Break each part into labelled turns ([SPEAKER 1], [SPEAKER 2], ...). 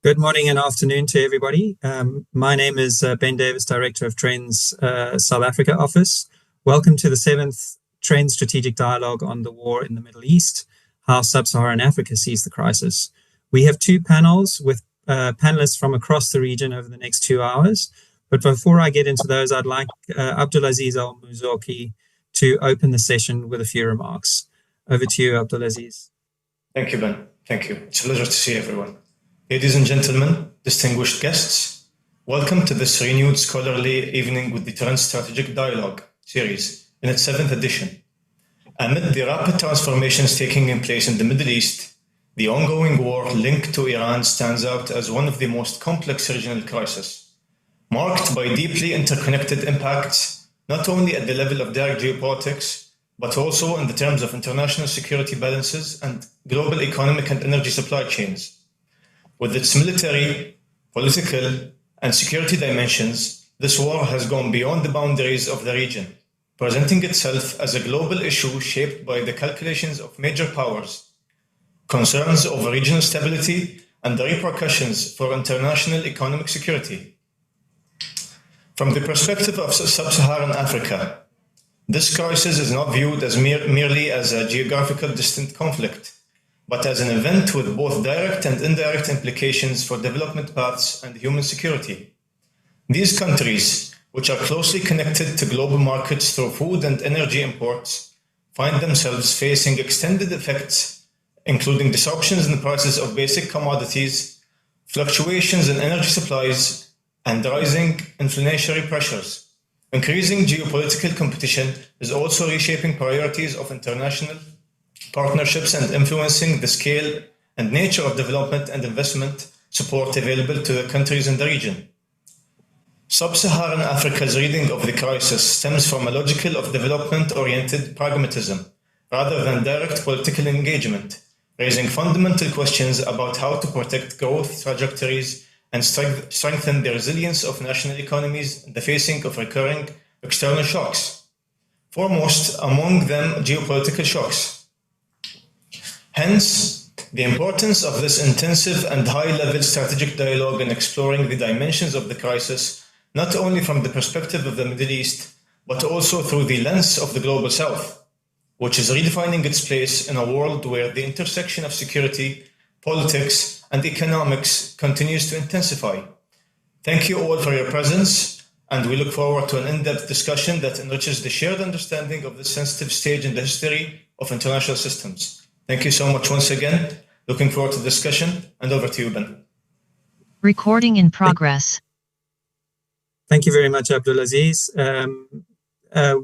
[SPEAKER 1] Good morning and afternoon to everybody. My name is Ben Davis, Director of Trends South Africa Office. Welcome to the seventh Trends Strategic Dialogue on the War in the Middle East, how Sub-Saharan Africa sees the crisis. We have two panels with panelists from across the region over the next 2 hours. But before I get into those, I'd like Abdulaziz Al-Muzaki to open the session with a few remarks. Over to you, Abdulaziz.
[SPEAKER 2] Thank you, Ben. Thank you. It's a pleasure to see everyone. Ladies and gentlemen, distinguished guests, welcome to this renewed scholarly evening with the Trends Strategic Dialogue series in its 7th edition. Amid the rapid transformations taking place in the Middle East, the ongoing war linked to Iran stands out as one of the most complex regional crises, marked by deeply interconnected impacts not only at the level of direct geopolitics, but also in the terms of international security balances and global economic and energy supply chains. With its military, political, and security dimensions, this war has gone beyond the boundaries of the region, presenting itself as a global issue shaped by the calculations of major powers, concerns over regional stability, and the repercussions for international economic security. From the perspective of Sub-Saharan Africa, this crisis is not viewed as merely as a geographical distant conflict, but as an event with both direct and indirect implications for development paths and human security. These countries, which are closely connected to global markets through food and energy imports, find themselves facing extended effects, including disruptions in the prices of basic commodities, fluctuations in energy supplies, and rising inflationary pressures. Increasing geopolitical competition is also reshaping priorities of international partnerships and influencing the scale and nature of development and investment support available to the countries in the region. Sub-Saharan Africa's reading of the crisis stems from a logical of development-oriented pragmatism rather than direct political engagement, raising fundamental questions about how to protect growth trajectories and strengthen the resilience of national economies in the facing of recurring external shocks, foremost among them geopolitical shocks. Hence, the importance of this intensive and high-level strategic dialogue in exploring the dimensions of the crisis, not only from the perspective of the Middle East, but also through the lens of the Global South, which is redefining its place in a world where the intersection of security, politics, and economics continues to intensify. Thank you all for your presence, and we look forward to an in-depth discussion that enriches the shared understanding of this sensitive stage in the history of international systems. Thank you so much once again. Looking forward to the discussion, and over to you, Ben.
[SPEAKER 3] Recording in progress.
[SPEAKER 1] Thank you very much, Abdulaziz.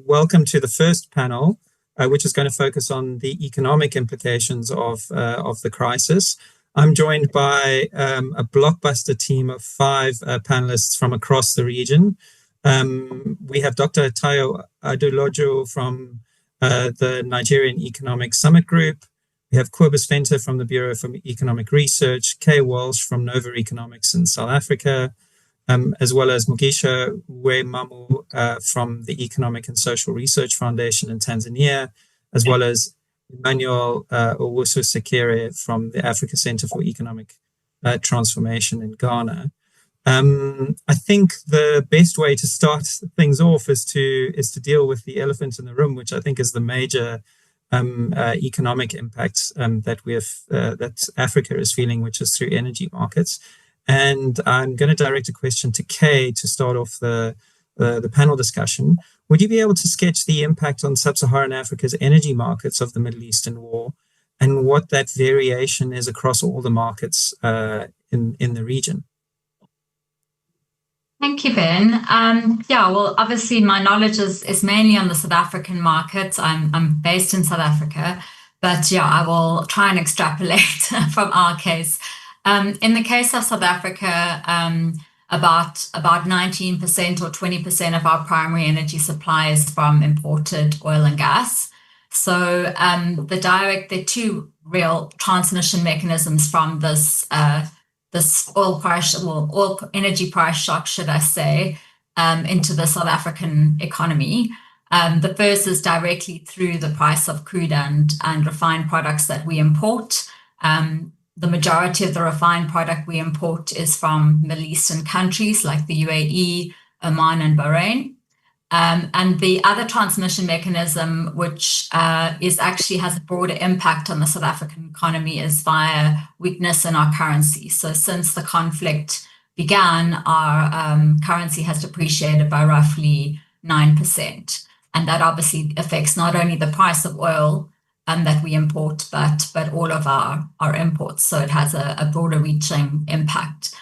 [SPEAKER 1] Welcome to the first panel, which is going to focus on the economic implications of the crisis. I'm joined by a blockbuster team of 5 panelists from across the region. We have Dr. Tayo Adelojo from the Nigerian Economic Summit Group. We have Kobus Venter from the Bureau for Economic Research, Kay Walsh from Nova Economics in South Africa, as well as Mugisha Wemamu from the Economic and Social Research Foundation in Tanzania, as well as Emmanuel Owusu Sekere from the Africa Center for Economic Transformation in Ghana. I think the best way to start things off is to deal with the elephant in the room, which I think is the major economic impacts that Africa is feeling, which is through energy markets. And I'm going to direct a question to Kay to start off the panel discussion. Would you be able to sketch the impact on Sub-Saharan Africa's energy markets of the Middle Eastern war and what that variation is across all the markets in the region?
[SPEAKER 4] Thank you, Ben. Well, obviously my knowledge is mainly on the South African market. I'm based in South Africa, but I will try and extrapolate from our case. In the case of South Africa, about 19% or 20% of our primary energy supply is from imported oil and gas. So there are 2 real transmission mechanisms from this oil energy price shock, should I say, into the South African economy. The first is directly through the price of crude and refined products that we import. the majority of the refined product we import is from Middle Eastern countries like the UAE, Oman, and Bahrain. And the other transmission mechanism, which has a broader impact on the South African economy, is via weakness in our currency. So since the conflict began, our currency has depreciated by roughly 9%. And that obviously affects not only the price of oil that we import, but all of our imports. So it has a broader reaching impact.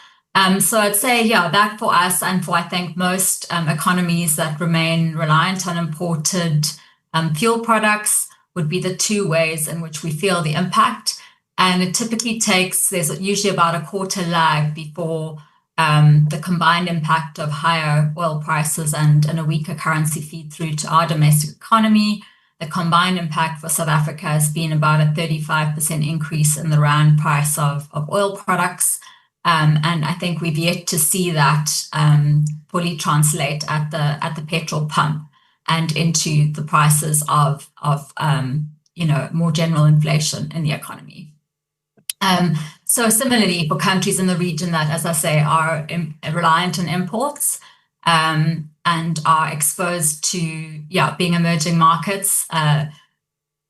[SPEAKER 4] So I'd say, that for us and for, I think, most economies that remain reliant on imported fuel products would be the two ways in which we feel the impact. And it typically there's usually about a quarter lag before the combined impact of higher oil prices and a weaker currency feed through to our domestic economy. The combined impact for South Africa has been about a 35% increase in the rand price of oil products. And I think we've yet to see that fully translate at the petrol pump and into the prices of more general inflation in the economy. So similarly, for countries in the region that, as I say, are reliant on imports and are exposed to being emerging markets,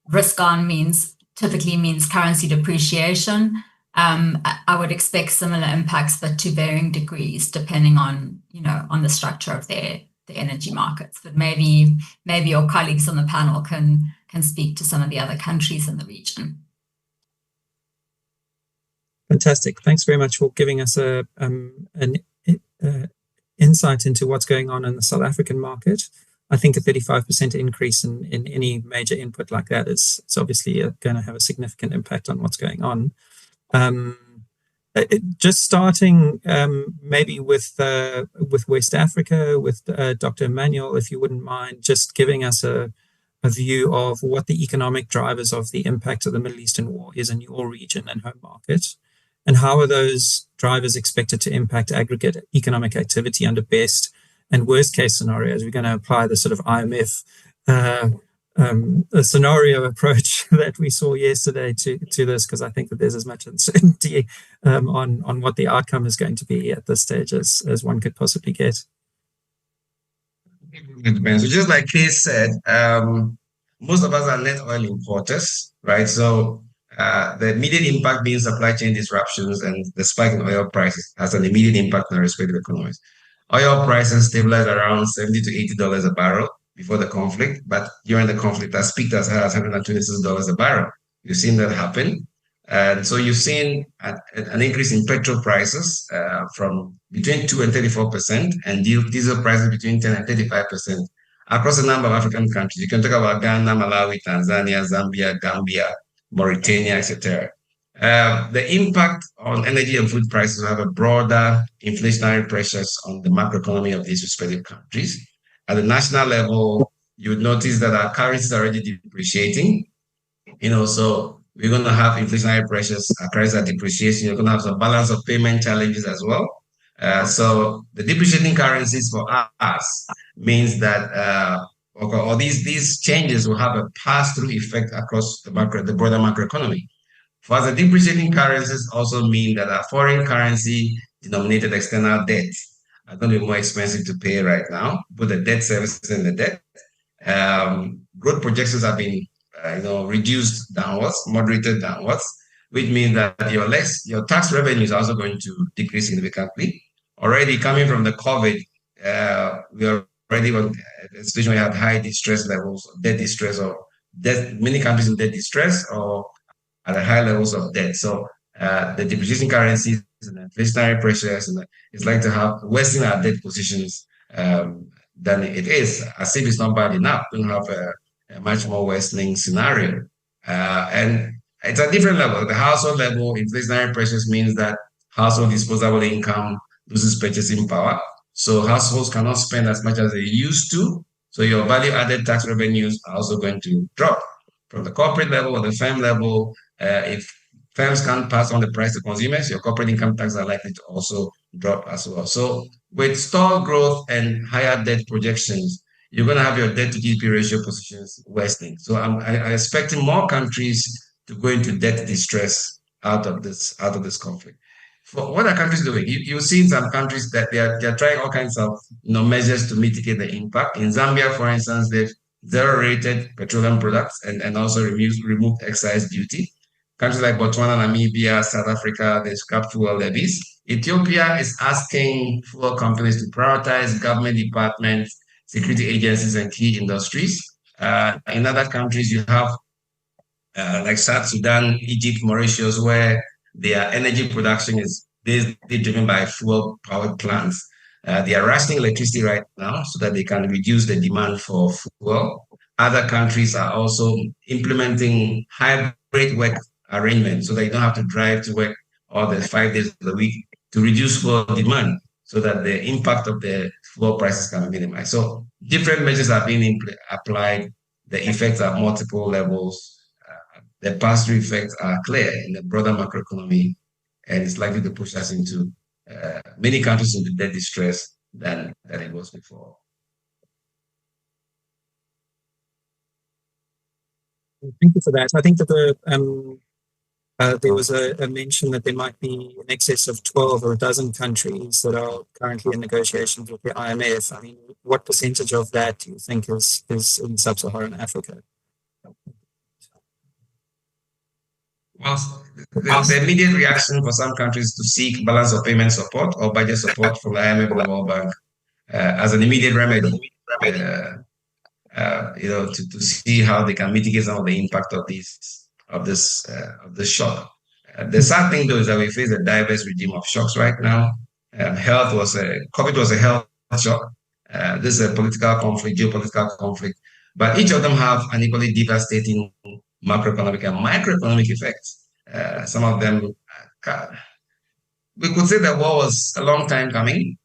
[SPEAKER 4] risk on typically means currency depreciation. I would expect similar impacts, but to varying degrees, depending on the structure of their energy markets. But maybe your colleagues on the panel can speak to some of the other countries in the region.
[SPEAKER 1] Fantastic. Thanks very much for giving us an insight into what's going on in the South African market. I think a 35% increase in any major input like that is obviously going to have a significant impact on what's going on. Just starting maybe with West Africa, with Dr. Emmanuel, if you wouldn't mind just giving us a view of what the economic drivers of the impact of the Middle Eastern war is in your region and home market, and how are those drivers expected to impact aggregate economic activity under best and worst case scenarios. We're going to apply the sort of IMF scenario approach that we saw yesterday to this, because I think that there's as much uncertainty on what the outcome is going to be at this stage as one could possibly get.
[SPEAKER 5] So just like Kees said, most of us are net oil importers, right? So the immediate impact being supply chain disruptions and the spike in oil prices has an immediate impact on our respective economies. Oil prices stabilized around $70 to $80 a barrel before the conflict, but during the conflict, that peaked as high as $126 a barrel. You've seen that happen. And so you've seen an increase in petrol prices from between 2 and 34%, and diesel prices between 10 and 35% across a number of African countries. You can talk about Ghana, Malawi, Tanzania, Zambia, Gambia, Mauritania, etc. The impact on energy and food prices will have a broader inflationary pressures on the macroeconomy of these respective countries. At the national level, you would notice that our currencies are already depreciating. So we're going to have inflationary pressures, our currencies are depreciating. You're going to have some balance of payment challenges as well. So the depreciating currencies for us means that or these changes will have a pass-through effect across the broader macroeconomy. For us, the depreciating currencies also mean that our foreign currency denominated external debt are going to be more expensive to pay right now, both the debt services and the debt. Growth projections have been reduced downwards, moderated downwards, which means that your tax revenues are also going to decrease significantly. Already coming from the COVID, we are already on a situation where we have high distress levels, debt distress, or many countries in debt distress or at high levels of debt. So the depreciating currencies and inflationary pressures, and it's like to have worsening our debt positions than it is, as if it's not bad enough. We have a much more worsening scenario. And it's a different level. At the household level, inflationary pressures means that household disposable income loses purchasing power. So households cannot spend as much as they used to. So your value-added tax revenues are also going to drop. From the corporate level or the firm level, if firms can't pass on the price to consumers, your corporate income taxes are likely to also drop as well. So with stalled growth and higher debt projections, you're going to have your debt to GDP ratio positions worsening. So I'm expecting more countries to go into debt distress out of this conflict. For what are countries doing? You see in some countries that they're trying all kinds of measures to mitigate the impact. In Zambia, for instance, they've zero-rated petroleum products and also removed excise duty. Countries like Botswana, Namibia, South Africa, they scrapped fuel levies. Ethiopia is asking fuel companies to prioritize government departments, security agencies, and key industries. In other countries, you have like South Sudan, Egypt, Mauritius, where their energy production is basically driven by fuel powered plants. They are rationing electricity right now so that they can reduce the demand for fuel. Other countries are also implementing hybrid work arrangements so that you don't have to drive to work all the 5 days of the week to reduce fuel demand so that the impact of the fuel prices can be minimized. So different measures are being applied. The effects are multiple levels. The pass-through effects are clear in the broader macroeconomy, and it's likely to push us into many countries into debt distress than it was before.
[SPEAKER 1] Thank you for that. I think that there was a mention that there might be in excess of 12 or a dozen countries that are currently in negotiations with the IMF. I mean, what percentage of that do you think is in Sub-Saharan Africa?
[SPEAKER 5] Well, the immediate reaction for some countries to seek balance of payment support or budget support from the IMF and the World Bank as an immediate remedy, to see how they can mitigate some of the impact of this shock. The sad thing, though, is that we face a diverse regime of shocks right now. COVID was a health shock. This is a political conflict, geopolitical conflict, but each of them have an equally devastating macroeconomic and microeconomic effects. Some of them, we could say the war was a long time coming,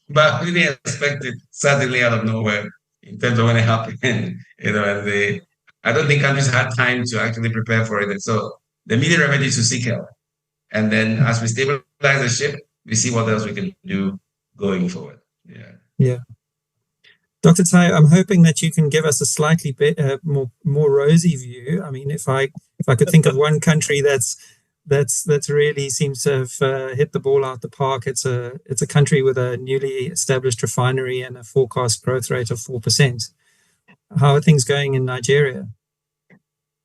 [SPEAKER 5] but we didn't expect it suddenly out of nowhere in terms of when it happened. I don't think countries had time to actually prepare for it. And so the immediate remedy is to seek help. And then as we stabilize the ship, we see what else we can do going forward.
[SPEAKER 1] Yeah. Dr. Tai, I'm hoping that you can give us a slightly more rosy view. I mean, if I could think of one country that's really seems to have hit the ball out the park, it's a country with a newly established refinery and a forecast growth rate of 4%. How are things going in Nigeria?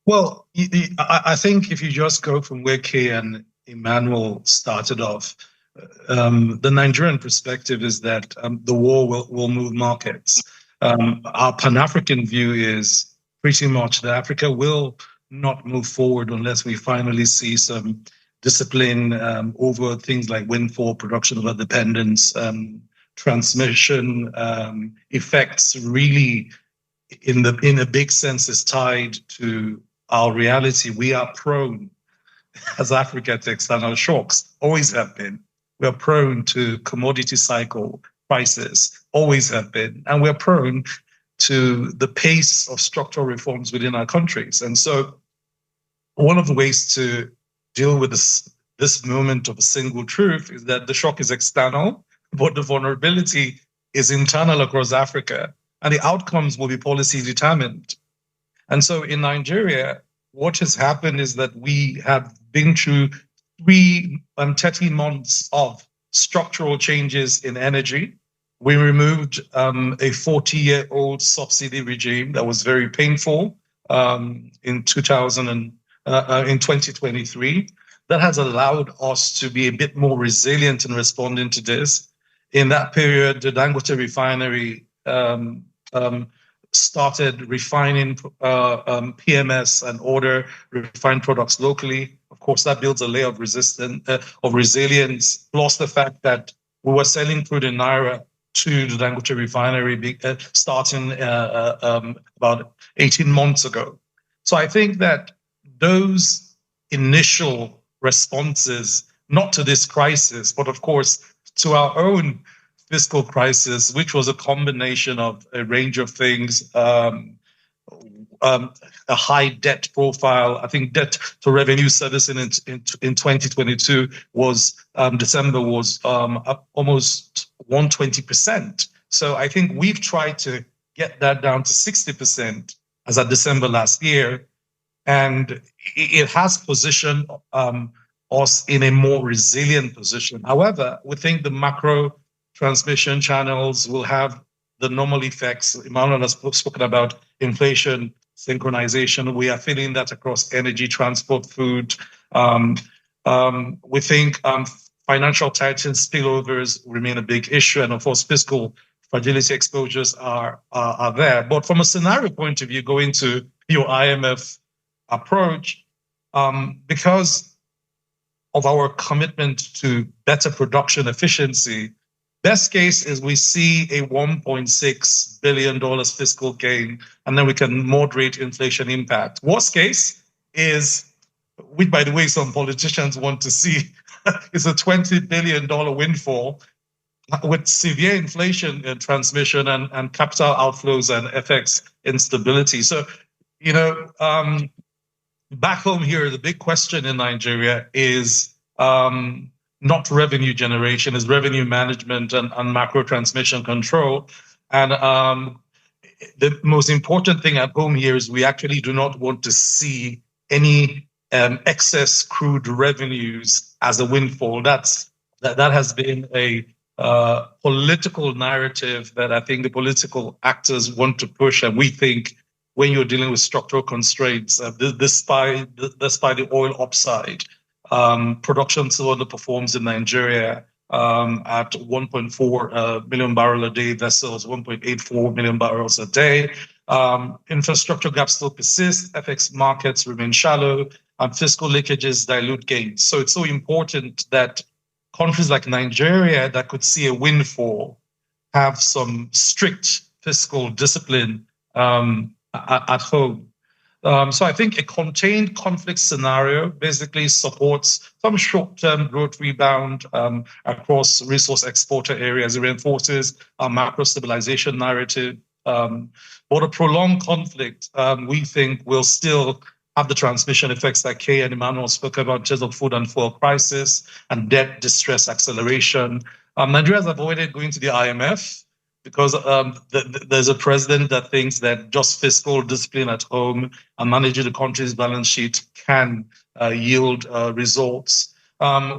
[SPEAKER 6] Well, I think if you just go from where Kay and Emmanuel started off, the Nigerian perspective is that the war will move markets. Our Pan-African view is pretty much that Africa will not move forward unless we finally see some discipline over things like windfall, production of independence, transmission effects. Really, in a big sense, is tied to our reality. We are prone, as Africa, to external shocks. Always have been. We are prone to commodity cycle crisis, always have been, and we're prone to the pace of structural reforms within our countries. And so one of the ways to deal with this moment of a single truth is that the shock is external, but the vulnerability is internal across Africa, and the outcomes will be policy determined. And so in Nigeria, what has happened is that we have been through 30 months of structural changes in energy. We removed a 40-year-old subsidy regime that was very painful in 2023. That has allowed us to be a bit more resilient in responding to this. In that period, the Dangote refinery started refining PMS and order refined products locally. Of course, that builds a layer of resilience, plus the fact that we were selling crude in Naira to the Dangote refinery starting about 18 months ago. So I think that those initial responses, not to this crisis, but of course to our own fiscal crisis, which was a combination of a range of things, a high debt profile. I think debt to revenue servicing in 2022 was December was up almost 120%. So I think we've tried to get that down to 60% as of December last year, and it has positioned us in a more resilient position. However, we think the macro transmission channels will have the normal effects. Emmanuel has spoken about inflation synchronization. We are feeling that across energy, transport, food. We think financial tightening spillovers remain a big issue, and of course, fiscal fragility exposures are there. But from a scenario point of view, going to your IMF approach, because of our commitment to better production efficiency, best case is we see a $1.6 billion fiscal gain, and then we can moderate inflation impact. Worst case is, which by the way some politicians want to see, is a $20 billion windfall with severe inflation transmission and capital outflows and FX instability. So, back home here, the big question in Nigeria is not revenue generation, is revenue management and macro transmission control. And the most important thing at home here is we actually do not want to see any excess crude revenues as a windfall. That has been a political narrative that I think the political actors want to push, and we think when you're dealing with structural constraints, despite the oil upside, production still underperforms in Nigeria at 1.4 million barrel a day, vessels 1.84 million barrels a day. Infrastructure gaps still persist, FX markets remain shallow, and fiscal leakages dilute gains. So it's so important that countries like Nigeria that could see a windfall have some strict fiscal discipline at home. So I think a contained conflict scenario basically supports some short-term growth rebound across resource exporter areas. It reinforces our macro stabilization narrative. But a prolonged conflict, we think, will still have the transmission effects that Kay and Emmanuel spoke about in terms of food and fuel crisis and debt distress acceleration. Nigeria has avoided going to the IMF because there's a president that thinks that just fiscal discipline at home and managing the country's balance sheet can yield results. I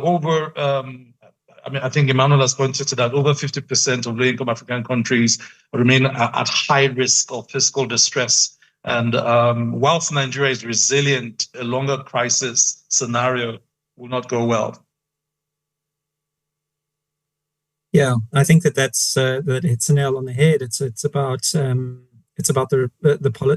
[SPEAKER 6] think Emmanuel has pointed to that over 50% of low-income African countries remain at high risk of fiscal distress. And whilst Nigeria is resilient, a longer crisis scenario will not go well.
[SPEAKER 1] Yeah, I think that hits a nail on the head. It's about the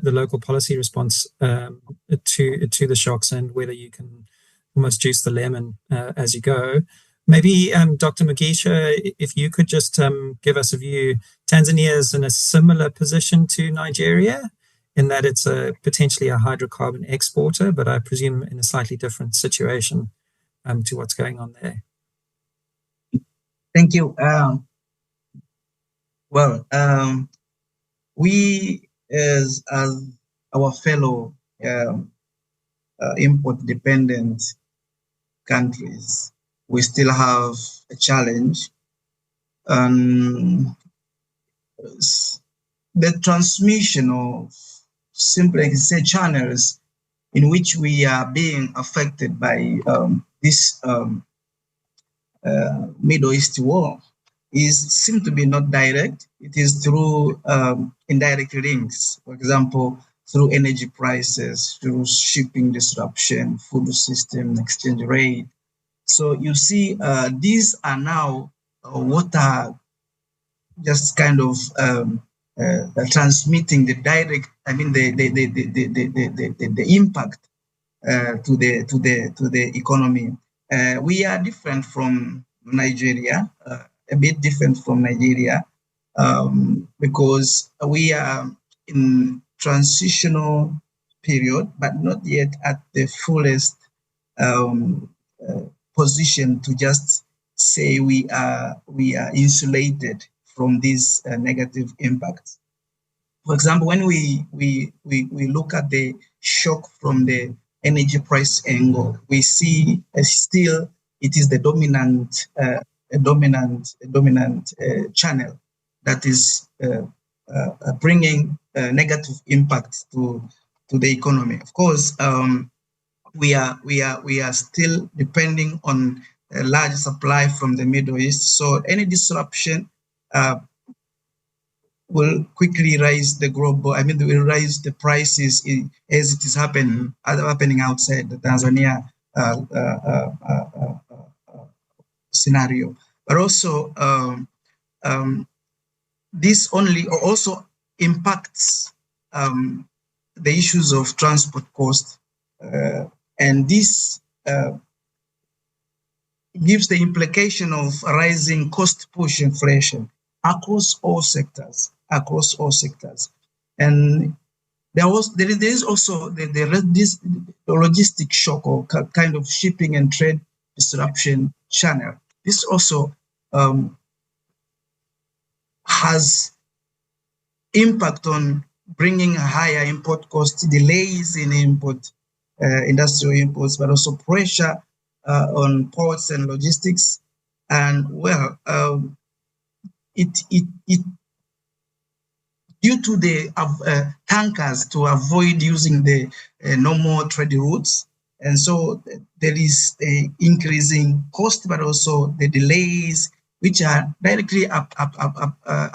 [SPEAKER 1] local policy response to the shocks and whether you can almost juice the lemon as you go. Maybe Dr. Mugisha, if you could just give us a view. Tanzania is in a similar position to Nigeria in that it's potentially a hydrocarbon exporter, but I presume in a slightly different situation to what's going on there.
[SPEAKER 7] Thank you. We as our fellow import-dependent countries, we still have a challenge. The transmission of simply say channels in which we are being affected by this Middle East war seem to be not direct. It is through indirect links, for example, through energy prices, through shipping disruption, food system, exchange rate. So you see, these are now what are just kind of transmitting the direct, the impact to the economy. We are different from Nigeria, a bit different from Nigeria, because we are in transitional period, but not yet at the fullest position to just say we are insulated from these negative impacts. For example, when we look at the shock from the energy price angle, we see still it is the dominant channel that is bringing negative impact to the economy. Of course, we are still depending on a large supply from the Middle East. So any disruption will quickly raise the global. I mean, will raise the prices as it is happening outside the Tanzania scenario. But also, this also impacts the issues of transport cost, and this gives the implication of rising cost push inflation across all sectors. And there is also this logistic shock or kind of shipping and trade disruption channel. This also has impact on bringing higher import costs, delays in industrial imports, but also pressure on ports and logistics. And well, it due to the tankers to avoid using the normal trade routes, and so there is a increasing cost, but also the delays, which are directly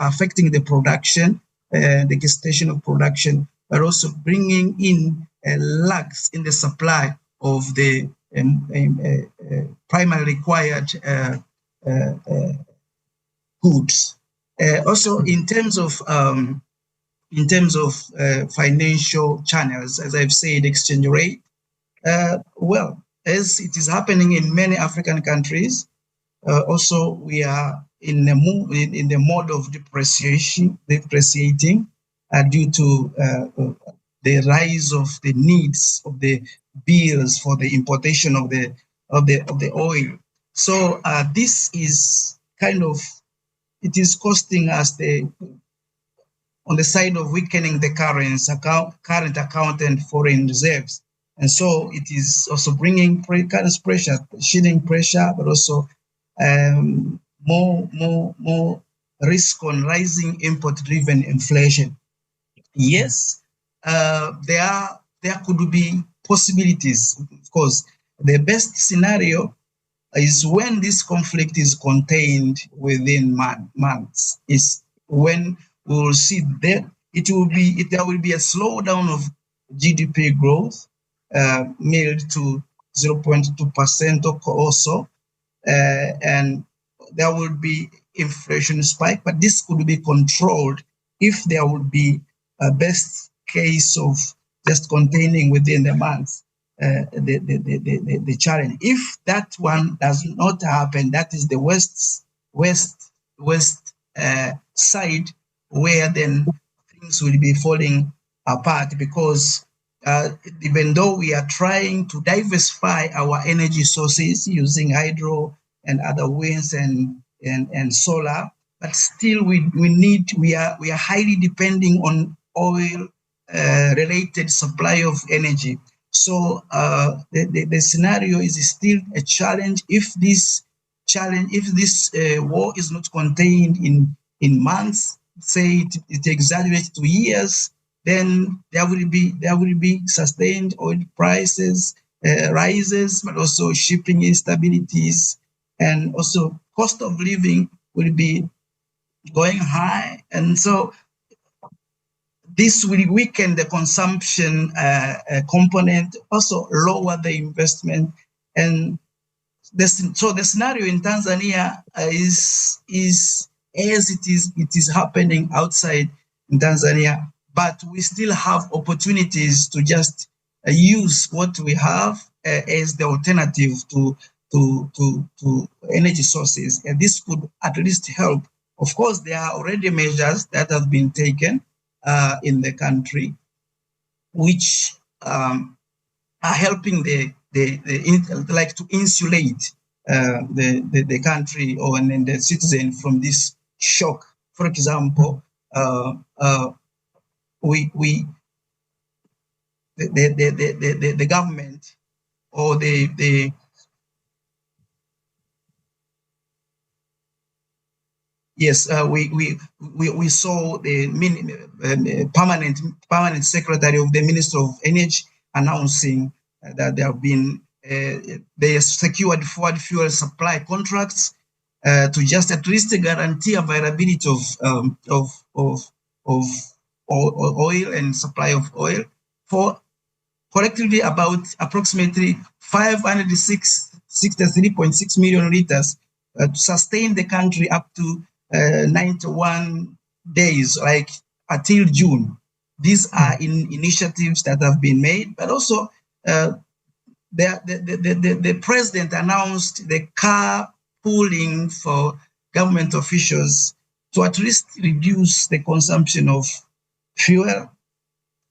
[SPEAKER 7] affecting the production, the gestation of production, but also bringing in lags in the supply of the primarily required goods. Also, in terms of financial channels, as I've said, exchange rate. Well, as it is happening in many African countries, also we are in the mode of depreciating due to the rise of the needs of the bills for the importation of the oil. So this is kind of, it is costing us on the side of weakening the current account and foreign reserves. And so it is also bringing currency pressure, shilling pressure, but also more risk on rising import-driven inflation. Yes, there could be possibilities. Of course, the best scenario is when this conflict is contained within months. Is when we will see that there will be a slowdown of GDP growth, mild to 0.2% or so, and there will be inflation spike, but this could be controlled if there would be a best case of just containing within the months the challenge. If that one does not happen, that is the west side, where then things will be falling apart, because even though we are trying to diversify our energy sources using hydro and other winds and solar, but still we are highly depending on oil related supply of energy. So the scenario is still a challenge. If this war is not contained in months, say it exaggerates to years, then there will be sustained oil prices rises, but also shipping instabilities, and also cost of living will be going high, and so this will weaken the consumption component, also lower the investment, and so the scenario in Tanzania is as it is happening outside in Tanzania, but we still have opportunities to just use what we have as the alternative to energy sources, and this could at least help. Of course, there are already measures that have been taken in the country, which are helping like to insulate the country and the citizen from this shock. For example, the government or the yes, we saw the permanent secretary of the Minister of Energy announcing that there have been they secured forward fuel supply contracts to just at least guarantee availability of oil and supply of oil for collectively about approximately 563.6 million liters to sustain the country up to 91 days, like until June. These are initiatives that have been made, but also the president announced the carpooling for government officials to at least reduce the consumption of fuel.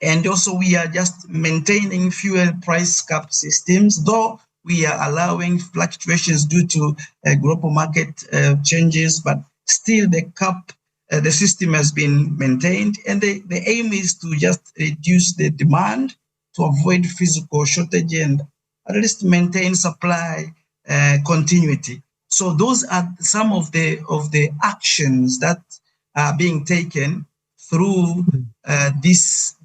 [SPEAKER 7] And also we are just maintaining fuel price cap systems, though we are allowing fluctuations due to global market changes, but still the cap, the system has been maintained. And the aim is to just reduce the demand to avoid physical shortage and at least maintain supply continuity. So those are some of the actions that are being taken through this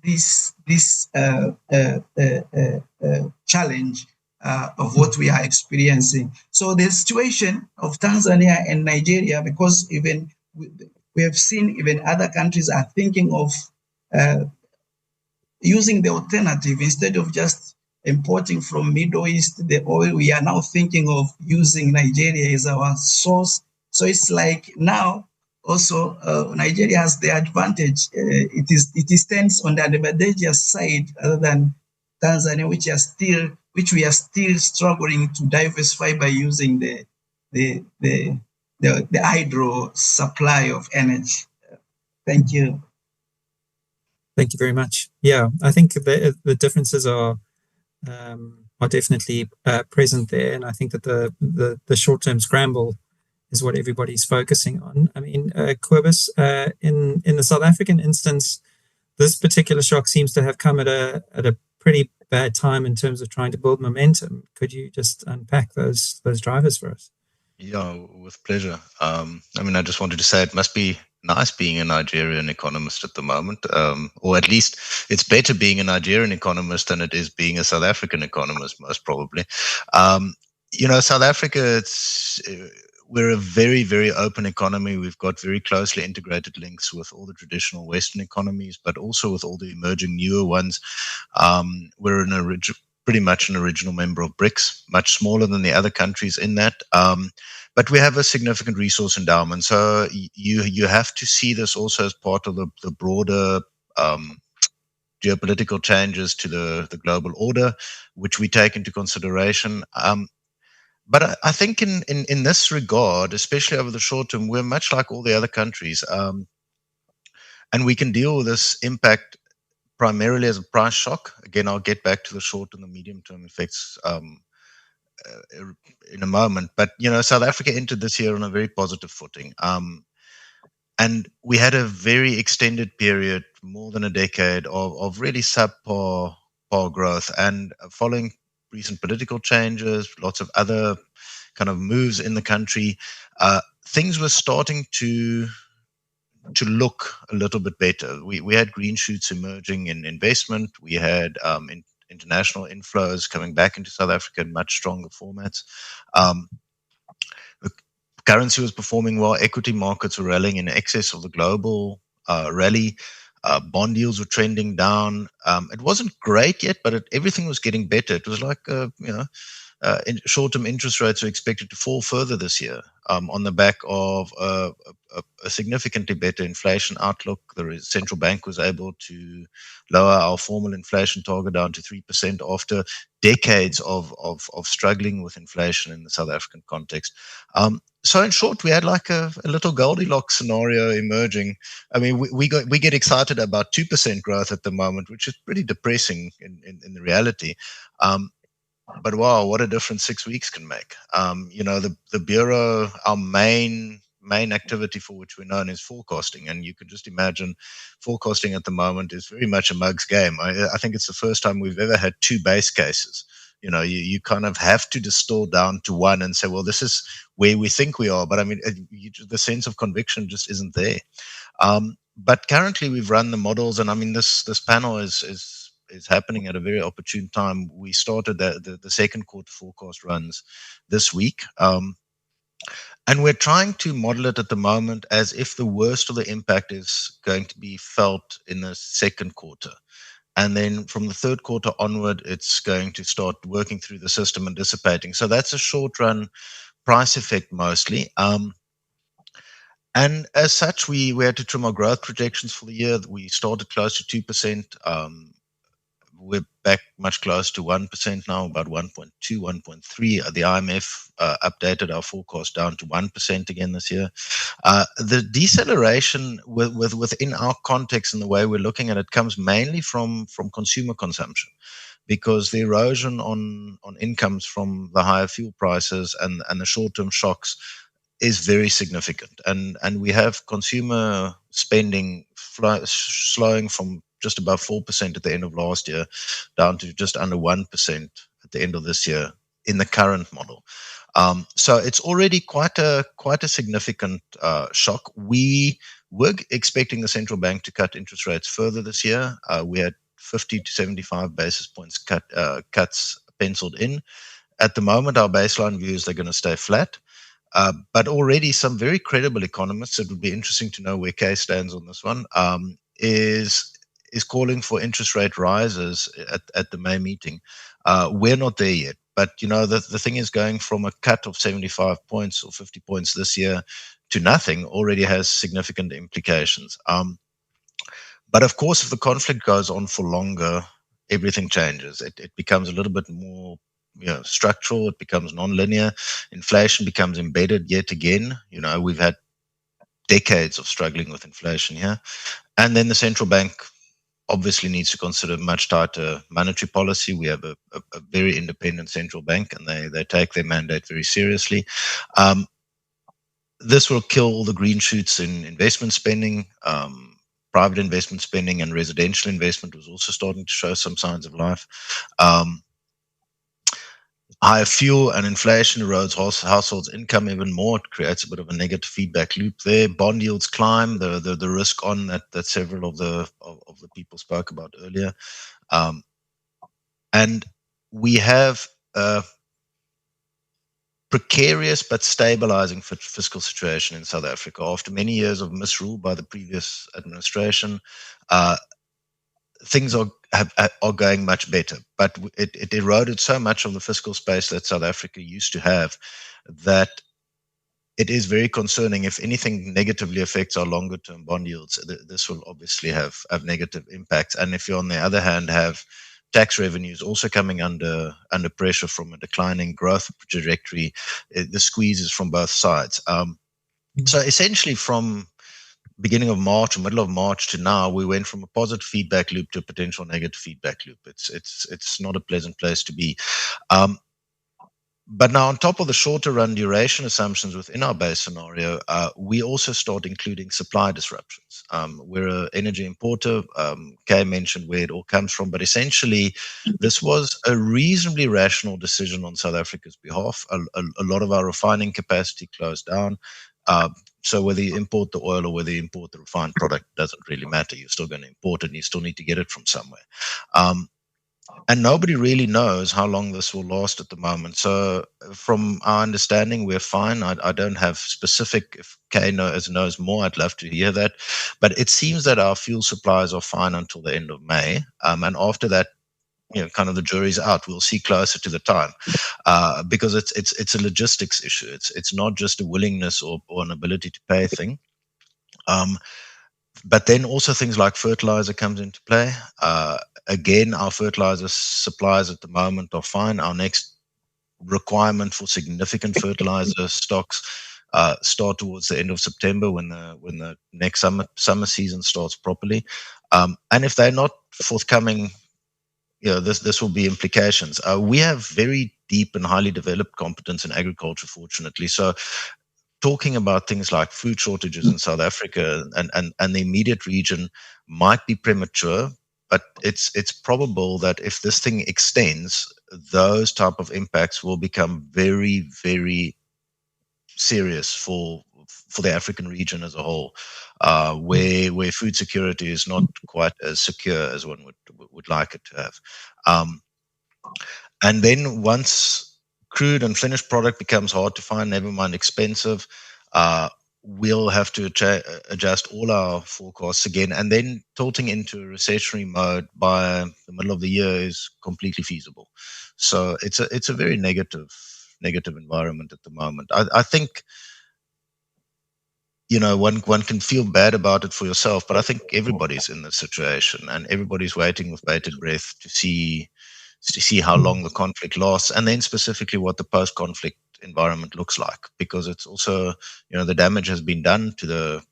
[SPEAKER 7] challenge of what we are experiencing. So the situation of Tanzania and Nigeria, because even we have seen even other countries are thinking of using the alternative instead of just importing from Middle East the oil. We are now thinking of using Nigeria as our source. So it's like now also Nigeria has the advantage. It stands on the advantageous side other than Tanzania, which we are still struggling to diversify by using the hydro supply of energy. Thank you.
[SPEAKER 1] Thank you very much. Yeah, I think the differences are definitely present there, and I think that the short-term scramble is what everybody's focusing on. I mean, Cobus, in the South African instance, this particular shock seems to have come at a pretty bad time in terms of trying to build momentum. Could you just unpack those drivers for us?
[SPEAKER 8] Yeah, with pleasure. I mean, I just wanted to say it must be nice being a Nigerian economist at the moment, or at least it's better being a Nigerian economist than it is being a South African economist, most probably. South Africa, we're a very, very open economy. We've got very closely integrated links with all the traditional Western economies, but also with all the emerging newer ones. We're pretty much an original member of BRICS, much smaller than the other countries in that. But we have a significant resource endowment. So you have to see this also as part of the broader geopolitical changes to the global order, which we take into consideration. But I think in this regard, especially over the short term, we're much like all the other countries. And we can deal with this impact primarily as a price shock. Again, I'll get back to the short and the medium term effects in a moment. But, South Africa entered this year on a very positive footing. And we had a very extended period, more than a decade, of really subpar growth. And following recent political changes, lots of other kind of moves in the country, things were starting to look a little bit better. We had green shoots emerging in investment. We had international inflows coming back into South Africa in much stronger formats. The currency was performing well. Equity markets were rallying in excess of the global rally. Bond yields were trending down. It wasn't great yet, but everything was getting better. It was like, short-term interest rates are expected to fall further this year on the back of a significantly better inflation outlook. The central bank was able to lower our formal inflation target down to 3% after decades of struggling with inflation in the South African context. So in short, we had like a little Goldilocks scenario emerging. I mean, we get excited about 2% growth at the moment, which is pretty depressing in the reality. But wow, what a difference 6 weeks can make. The Bureau, our main activity for which we're known is forecasting. And you can just imagine forecasting at the moment is very much a mug's game. I think it's the first time we've ever had two base cases. You kind of have to distill down to one and say, well, this is where we think we are. But I mean, the sense of conviction just isn't there. But currently we've run the models, and I mean, this panel is is happening at a very opportune time. We started the second quarter forecast runs this week. And we're trying to model it at the moment as if the worst of the impact is going to be felt in the second quarter. And then from the third quarter onward, it's going to start working through the system and dissipating. So that's a short run price effect mostly. And as such, we had to trim our growth projections for the year. We started close to 2%. We're back much closer to 1% now, about 1.2, 1.3. The IMF updated our forecast down to 1% again this year. The deceleration within our context and the way we're looking at it comes mainly from consumer consumption, because the erosion on incomes from the higher fuel prices and the short-term shocks is very significant. And we have consumer spending slowing from just above 4% at the end of last year down to just under 1% at the end of this year in the current model. So it's already quite a significant shock. We were expecting the central bank to cut interest rates further this year. We had 50 to 75 basis points cuts penciled in. At the moment, our baseline view is they're going to stay flat. But already some very credible economists, it would be interesting to know where Kay stands on this one, is calling for interest rate rises at the May meeting. We're not there yet. But, the thing is, going from a cut of 75 points or 50 points this year to nothing already has significant implications. But of course, if the conflict goes on for longer, everything changes. It becomes a little bit more structural. It becomes non-linear. Inflation becomes embedded yet again. We've had decades of struggling with inflation here. And then the central bank obviously needs to consider much tighter monetary policy. We have a very independent central bank, and they take their mandate very seriously. This will kill all the green shoots in investment spending. Private investment spending and residential investment was also starting to show some signs of life. Higher fuel and inflation erodes households' income even more. It creates a bit of a negative feedback loop there. Bond yields climb. The risk on that several of the people spoke about earlier, and we have a precarious but stabilizing fiscal situation in South Africa after many years of misrule by the previous administration. Things are going much better, but it eroded so much of the fiscal space that South Africa used to have that it is very concerning. If anything negatively affects our longer term bond yields, this will obviously have negative impacts. And if you, on the other hand, have tax revenues also coming under pressure from a declining growth trajectory, the squeeze is from both sides. So essentially, from beginning of March or middle of March to now, we went from a positive feedback loop to a potential negative feedback loop. It's not a pleasant place to be. But now, on top of the shorter run duration assumptions within our base scenario, we also start including supply disruptions. We're an energy importer. Kay mentioned where it all comes from, but essentially, this was a reasonably rational decision on South Africa's behalf. A lot of our refining capacity closed down. So whether you import the oil or whether you import the refined product doesn't really matter. You're still going to import it and you still need to get it from somewhere. And nobody really knows how long this will last at the moment. So from our understanding, we're fine. I don't have specific, if Kay knows more, I'd love to hear that. But it seems that our fuel supplies are fine until the end of May. And after that, kind of the jury's out. We'll see closer to the time, because it's a logistics issue. It's not just a willingness or an ability to pay thing. But then also things like fertilizer comes into play. Again, our fertilizer supplies at the moment are fine. Our next requirement for significant fertilizer stocks start towards the end of September when the next summer season starts properly. And if they're not forthcoming, this will be implications. We have very deep and highly developed competence in agriculture, fortunately. So talking about things like food shortages in South Africa and the immediate region might be premature, but it's probable that if this thing extends, those type of impacts will become very, very serious for the African region as a whole, where food security is not quite as secure as one would would like it to have. And then once crude and finished product becomes hard to find, never mind expensive, we'll have to adjust all our forecasts again. And then tilting into a recessionary mode by the middle of the year is completely feasible. So it's a very negative environment at the moment. I think, one can feel bad about it for yourself, but I think everybody's in this situation and everybody's waiting with bated breath to see how long the conflict lasts, and then specifically what the post-conflict environment looks like, because it's also, the damage has been done to the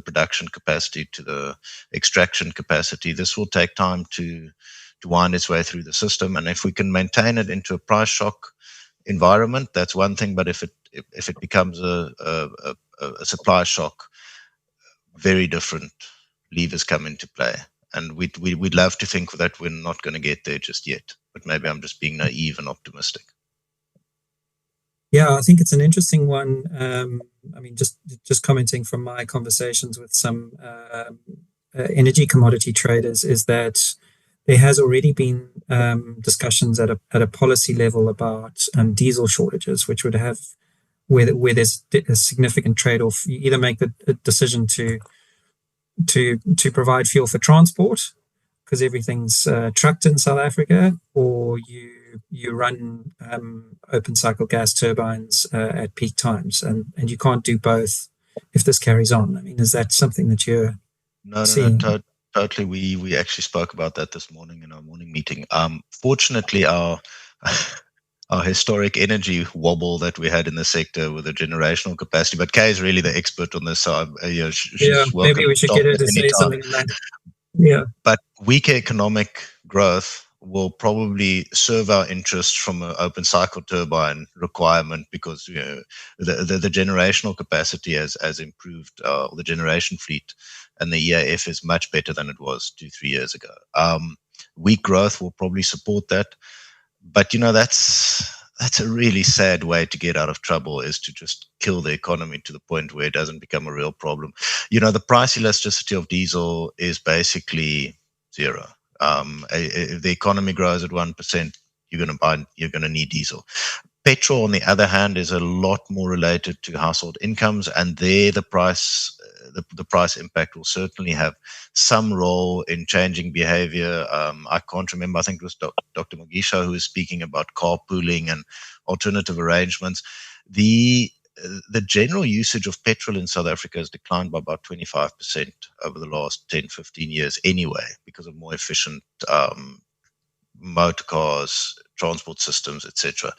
[SPEAKER 8] production capacity, to the extraction capacity. This will take time to wind its way through the system, and if we can maintain it into a price shock environment, that's one thing. But if it becomes a supply shock, very different levers come into play. And we'd love to think that we're not going to get there just yet, but maybe I'm just being naive and optimistic.
[SPEAKER 1] Yeah, I think it's an interesting one. Just commenting from my conversations with some energy commodity traders, is that there has already been discussions at a policy level about diesel shortages, which would have where there's a significant trade-off. You either make the decision to provide fuel for transport because everything's trucked in South Africa, or you run open cycle gas turbines at peak times, and you can't do both if this carries on. I mean, is that something that you're seeing?
[SPEAKER 8] No, totally. We actually spoke about that this morning in our morning meeting. Fortunately, our historic energy wobble that we had in the sector with the generational capacity, but Kay is really the expert on this, so
[SPEAKER 1] maybe we should get her to say something on that. Yeah,
[SPEAKER 8] but weaker economic growth will probably serve our interests from an open cycle turbine requirement, because the generational capacity has improved, the generation fleet, and the EAF is much better than it was 2-3 years ago. Weak growth will probably support that. But that's a really sad way to get out of trouble, is to just kill the economy to the point where it doesn't become a real problem. The price elasticity of diesel is basically zero. If the economy grows at 1%, you're going to need diesel. Petrol, on the other hand, is a lot more related to household incomes, and there the price impact will certainly have some role in changing behavior. I can't remember, I think it was Dr. Mugisha who was speaking about carpooling and alternative arrangements. The general usage of petrol in South Africa has declined by about 25% over the last 10-15 years anyway, because of more efficient motor cars, transport systems, etc.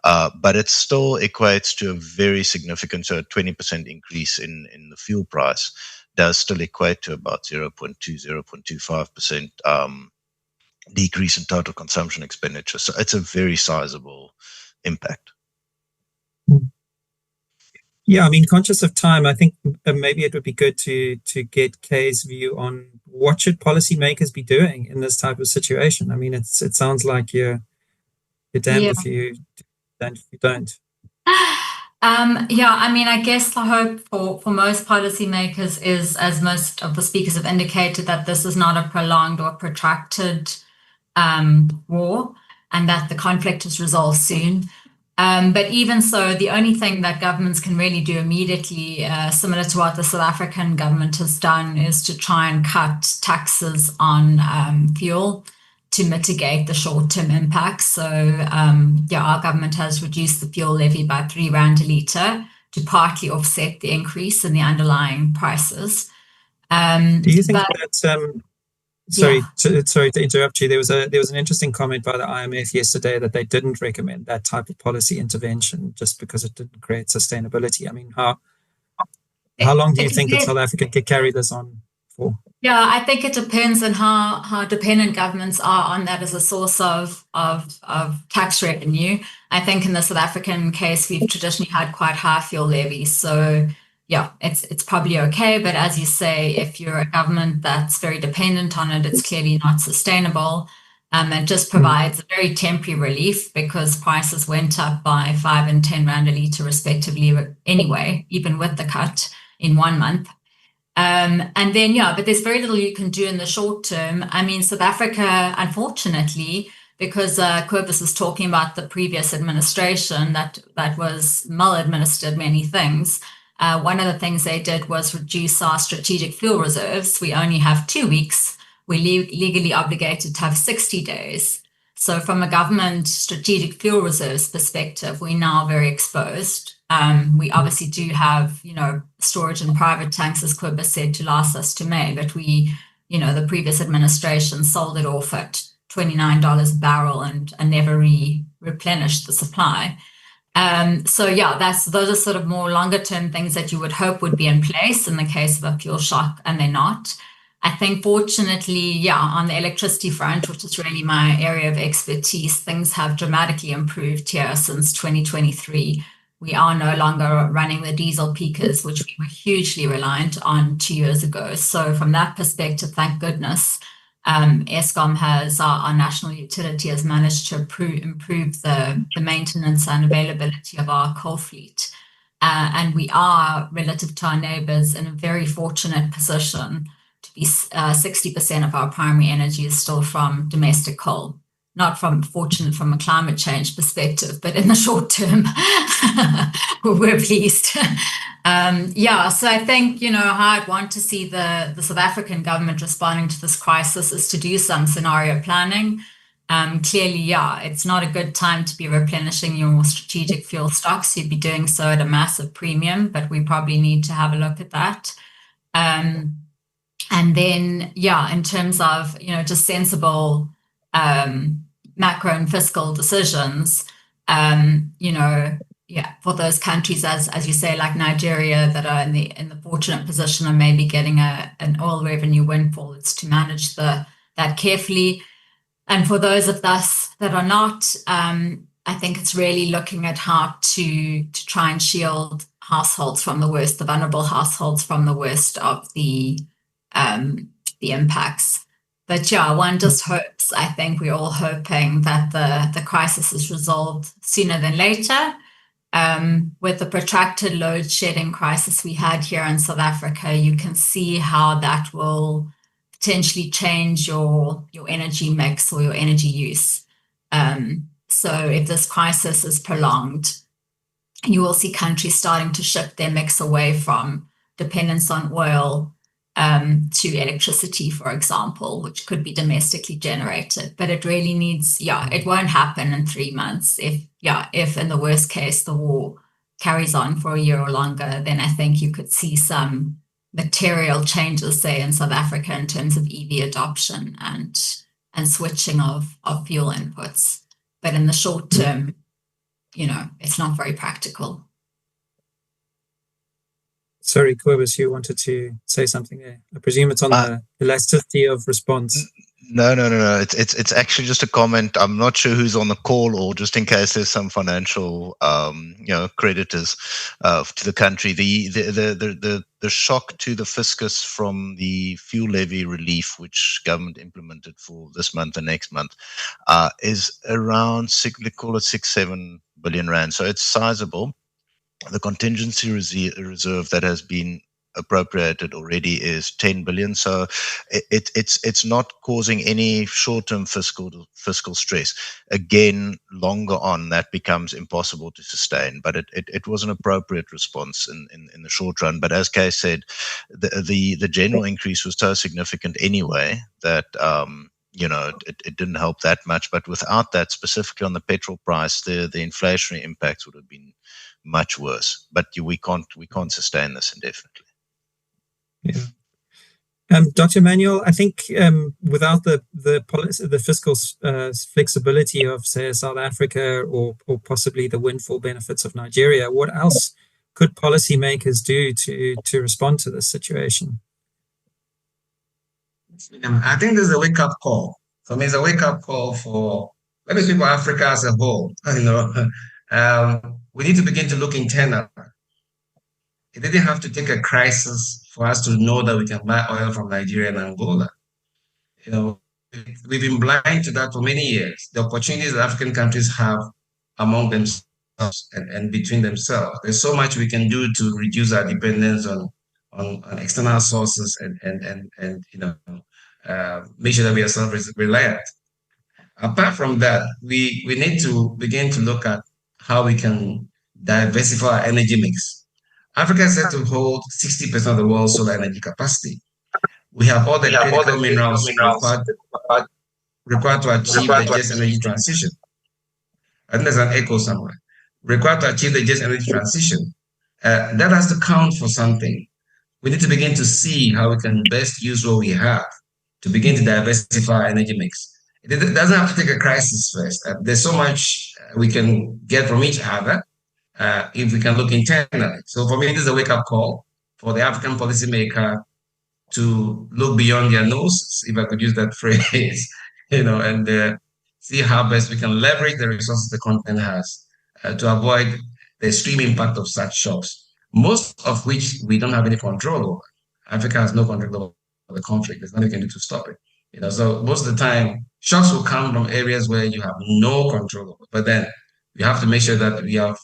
[SPEAKER 8] But it still equates to a very significant, so a 20% increase in the fuel price does still equate to about 0.25% decrease in total consumption expenditure. So it's a very sizable impact.
[SPEAKER 1] Yeah, I mean, conscious of time, I think maybe it would be good to get Kay's view on what should policymakers be doing in this type of situation. I mean, it sounds like you're damned if you don't.
[SPEAKER 4] I mean, I guess the hope for most policymakers is, as most of the speakers have indicated, that this is not a prolonged or protracted war, and that the conflict is resolved soon. But even so, the only thing that governments can really do immediately, similar to what the South African government has done, is to try and cut taxes on fuel to mitigate the short-term impacts. So, our government has reduced the fuel levy by 3 rand a litre to partly offset the increase in the underlying prices.
[SPEAKER 1] Do you think that... Sorry to interrupt you. There was an interesting comment by the IMF yesterday that they didn't recommend that type of policy intervention just because it didn't create sustainability. I mean, how long do you think that South Africa could carry this on for?
[SPEAKER 4] Yeah, I think it depends on how dependent governments are on that as a source of tax revenue. I think in the South African case, we've traditionally had quite high fuel levies, so yeah, it's probably okay. But as you say, if you're a government that's very dependent on it, it's clearly not sustainable. It just provides a very temporary relief, because prices went up by 5 and 10 rand a litre respectively anyway, even with the cut in 1 month. And then, yeah, but there's very little you can do in the short term. I mean, South Africa, unfortunately, because Cobus was talking about the previous administration that was maladministered many things. One of the things they did was reduce our strategic fuel reserves. We only have 2 weeks. We're legally obligated to have 60 days. So from a government strategic fuel reserves perspective, we're now very exposed. We obviously do have, storage in private tanks, as Cobus said, to last us to May, but the previous administration sold it off at $29 a barrel and never replenished the supply. So yeah, those are sort of more longer term things that you would hope would be in place in the case of a fuel shock, and they're not. I think fortunately, yeah, on the electricity front, which is really my area of expertise, things have dramatically improved here since 2023. We are no longer running the diesel peakers, which we were hugely reliant on 2 years ago. So from that perspective, thank goodness, Eskom our national utility has managed to improve the maintenance and availability of our coal fleet. And we are, relative to our neighbours, in a very fortunate position to be 60% of our primary energy is still from domestic coal. Not fortunate from a climate change perspective, but in the short term, we're pleased. So I think, how I'd want to see the South African government responding to this crisis is to do some scenario planning. Clearly, it's not a good time to be replenishing your strategic fuel stocks. You'd be doing so at a massive premium, but we probably need to have a look at that. And then, in terms of, just sensible macro and fiscal decisions, for those countries, as you say, like Nigeria, that are in the fortunate position of maybe getting an oil revenue windfall, it's to manage that carefully. And for those of us that are not, I think it's really looking at how to try and shield households from the worst, the vulnerable households from the worst of the impacts. But one just hopes, I think we're all hoping that the crisis is resolved sooner than later. With the protracted load shedding crisis we had here in South Africa, you can see how that will potentially change your energy mix or your energy use. So if this crisis is prolonged, you will see countries starting to shift their mix away from dependence on oil to electricity, for example, which could be domestically generated. But it really needs, it won't happen in 3 months. If in the worst case, the war carries on for a year or longer, then I think you could see some material changes, say, in South Africa in terms of EV adoption and switching of fuel inputs. But in the short term, it's not very practical.
[SPEAKER 1] Sorry, Cobus, you wanted to say something there. I presume it's on the elasticity of response.
[SPEAKER 8] No. It's actually just a comment. I'm not sure who's on the call, or just in case there's some financial, creditors to the country. The shock to the fiscus from the fuel levy relief, which government implemented for this month and next month, is around, call it 6-7 billion rand. So it's sizable. The contingency reserve that has been appropriated already is 10 billion. So it's not causing any short-term fiscal stress. Again, longer on, that becomes impossible to sustain. But it was an appropriate response in the short run. But as Kay said, the general increase was so significant anyway that it didn't help that much. But without that, specifically on the petrol price, the inflationary impacts would have been much worse. But we can't sustain this indefinitely.
[SPEAKER 1] Yeah. Dr. Manuel, I think without the policy, the fiscal flexibility of, say, South Africa or possibly the windfall benefits of Nigeria, what else could policymakers do to respond to this situation?
[SPEAKER 5] I think there's a wake-up call. For me, it's a wake-up call for maybe people Africa as a whole. We need to begin to look internal. It didn't have to take a crisis for us to know that we can buy oil from Nigeria and Angola. We've been blind to that for many years. The opportunities that African countries have among themselves and between themselves. There's so much we can do to reduce our dependence on on external sources and make sure that we are self-reliant. Apart from that, we need to begin to look at how we can diversify our energy mix. Africa is set to hold 60% of the world's solar energy capacity. We have all the critical minerals required to achieve the just energy transition. I think there's an echo somewhere. Required to achieve the just energy transition. That has to count for something. We need to begin to see how we can best use what we have to begin to diversify our energy mix. It doesn't have to take a crisis first. There's so much we can get from each other if we can look internally. So for me, this is a wake-up call for the African policymaker to look beyond their noses, if I could use that phrase, and see how best we can leverage the resources the continent has to avoid the extreme impact of such shocks, most of which we don't have any control over. Africa has no control over the conflict. There's nothing we can do to stop it. So most of the time, shocks will come from areas where you have no control over. But then you have to make sure that we have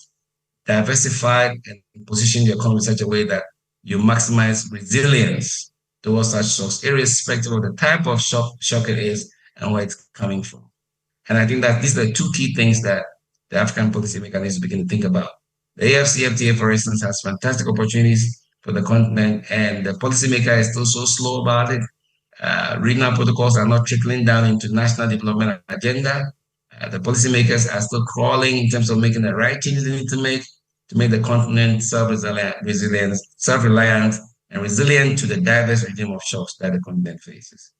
[SPEAKER 5] diversified and positioned the economy in such a way that you maximize resilience towards such shocks, irrespective of the type of shock it is and where it's coming from. And I think that these are the two key things that the African policymaker needs to begin to think about. The AFCFTA, for instance, has fantastic opportunities for the continent, and the policymaker is still so slow about it. Regional protocols are not trickling down into national development agenda. The policymakers are still crawling in terms of making the right changes they need to make the continent self-reliant, and resilient to the diverse regime of shocks that the continent faces.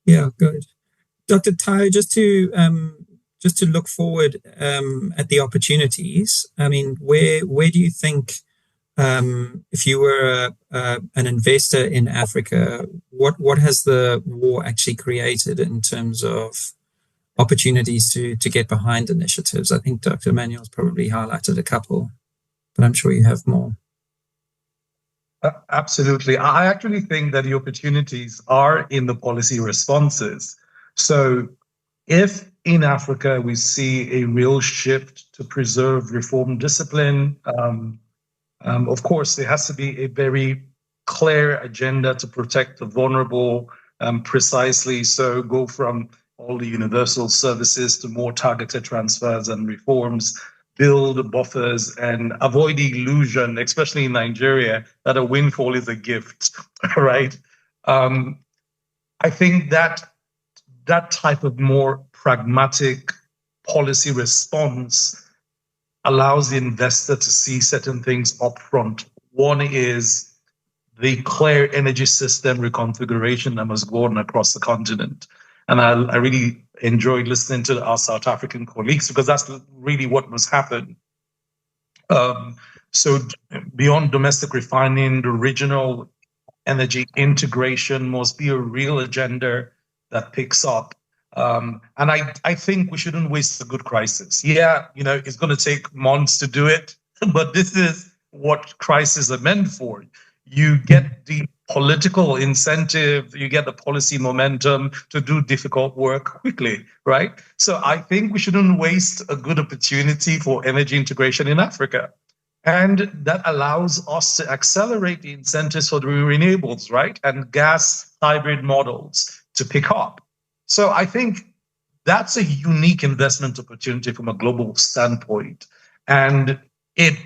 [SPEAKER 1] Yeah, good. Dr. Tao, just to look forward at the opportunities, I mean, where do you think, if you were an investor in Africa, what has the war actually created in terms of opportunities to get behind initiatives? I think Dr. Emmanuel's probably highlighted a couple, but I'm sure you have more.
[SPEAKER 6] Absolutely. I actually think that the opportunities are in the policy responses. So if in Africa we see a real shift to preserve reform discipline, of course, there has to be a very clear agenda to protect the vulnerable, precisely. So go from all the universal services to more targeted transfers and reforms, build buffers and avoid the illusion, especially in Nigeria, that a windfall is a gift, right? I think that type of more pragmatic policy response allows the investor to see certain things up front. One is the clear energy system reconfiguration that must go on across the continent. And I really enjoyed listening to our South African colleagues, because that's really what must happen. So beyond domestic refining, the regional energy integration must be a real agenda that picks up. And I think we shouldn't waste a good crisis. Yeah, it's going to take months to do it, but this is what crises are meant for. You get the political incentive, you get the policy momentum to do difficult work quickly, right? So I think we shouldn't waste a good opportunity for energy integration in Africa. And that allows us to accelerate the incentives for the renewables, right? And gas hybrid models to pick up. So I think that's a unique investment opportunity from a global standpoint. And it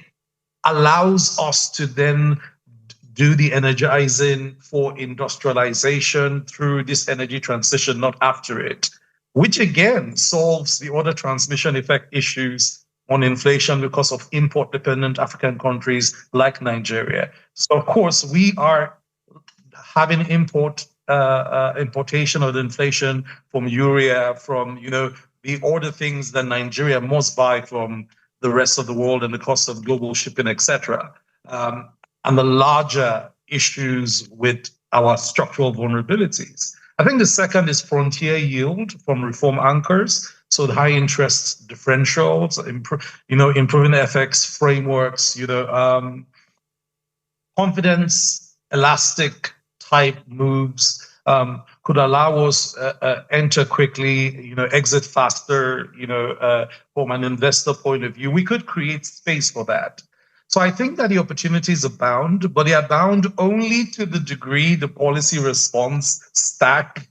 [SPEAKER 6] allows us to then do the energizing for industrialization through this energy transition, not after it, which again solves the other transmission effect issues on inflation because of import-dependent African countries like Nigeria. So of course, we are having importation of the inflation from urea, from the other things that Nigeria must buy from the rest of the world and the cost of global shipping, etc. And the larger issues with our structural vulnerabilities. I think the second is frontier yield from reform anchors. So the high interest differentials, improving FX frameworks, confidence, elastic type moves could allow us enter quickly, exit faster, from an investor point of view. We could create space for that. So I think that the opportunities abound, but they abound only to the degree the policy response stack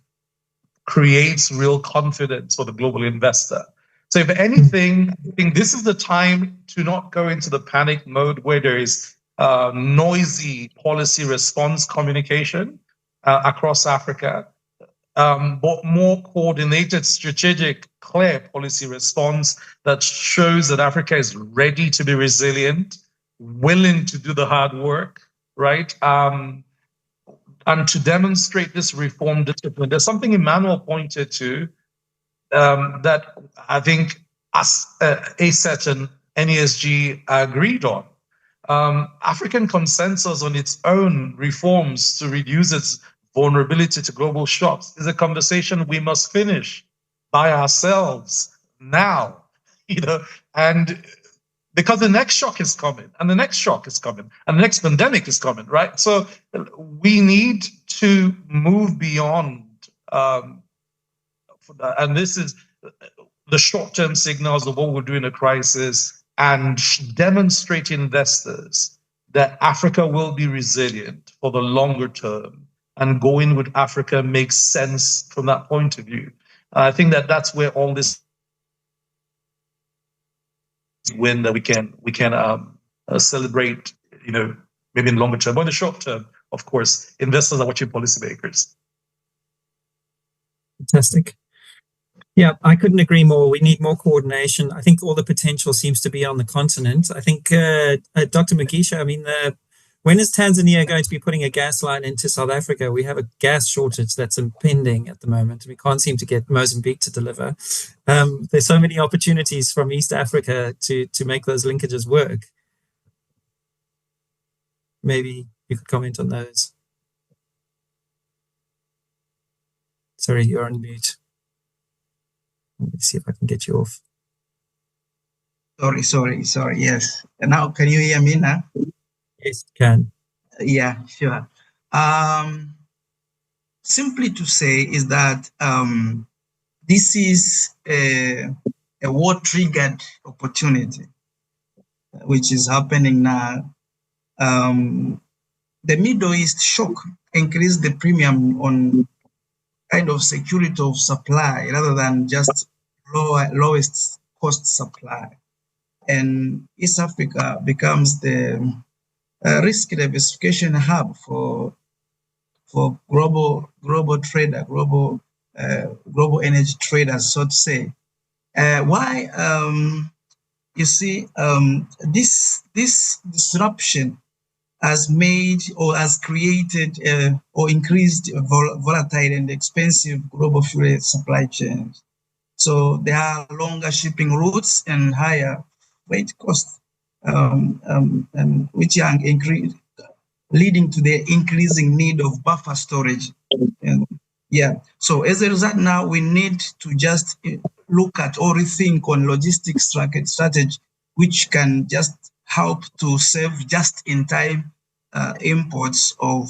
[SPEAKER 6] creates real confidence for the global investor. So if anything, I think this is the time to not go into the panic mode where there is noisy policy response communication across Africa, but more coordinated, strategic, clear policy response that shows that Africa is ready to be resilient, willing to do the hard work, right? And to demonstrate this reform discipline. There's something Emmanuel pointed to that I think ASET and NESG agreed on. African consensus on its own reforms to reduce its vulnerability to global shocks is a conversation we must finish by ourselves now, and because the next shock is coming, and the next shock is coming, and the next pandemic is coming, right? So we need to move beyond, and this is the short-term signals of what we'll do in a crisis, and demonstrate to investors that Africa will be resilient for the longer term, and going with Africa makes sense from that point of view. I think that that's where all this win that we can celebrate, maybe in the longer term, but in the short term, of course, investors are watching policymakers.
[SPEAKER 1] Fantastic. Yeah, I couldn't agree more. We need more coordination. I think all the potential seems to be on the continent. I think, Dr. Mugisha, when is Tanzania going to be putting a gas line into South Africa? We have a gas shortage that's impending at the moment. We can't seem to get Mozambique to deliver. There's so many opportunities from East Africa to make those linkages work. Maybe you could comment on those. Sorry, you're on mute. Let me see if I can get you off.
[SPEAKER 7] Sorry. Yes. And now, can you hear me now?
[SPEAKER 1] Yes, you can.
[SPEAKER 7] Yeah, sure. Simply to say is that this is a war-triggered opportunity, which is happening now. The Middle East shock increased the premium on kind of security of supply rather than just lowest cost supply. And East Africa becomes the risk diversification hub for global trader, global energy traders, so to say. You see, this disruption has made or has created or increased volatile and expensive global fuel supply chains. So there are longer shipping routes and higher freight costs, and which are leading to the increasing need of buffer storage. So as a result, now we need to just look at or rethink on logistics strategy, which can just help to save just-in-time imports of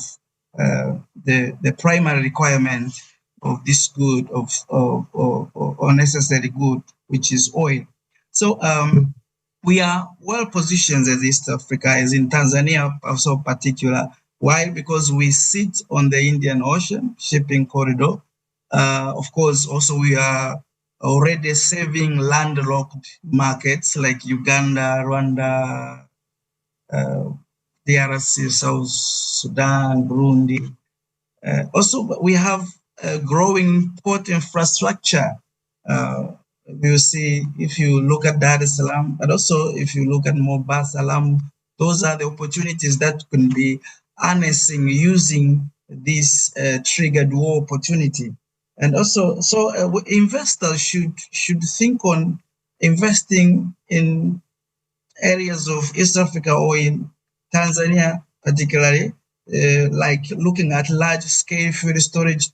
[SPEAKER 7] the primary requirement of this good, or necessary good, which is oil. So we are well positioned as East Africa, as in Tanzania also particular. Why? Because we sit on the Indian Ocean shipping corridor. Of course, also we are already serving landlocked markets like Uganda, Rwanda, DRC, South Sudan, Burundi. Also, we have a growing port infrastructure. You see, if you look at Dar es Salaam, but also if you look at Moba Salam, those are the opportunities that can be harnessing using this triggered war opportunity. And also, so investors should think on investing in areas of East Africa or in Tanzania particularly, like looking at large-scale fuel storage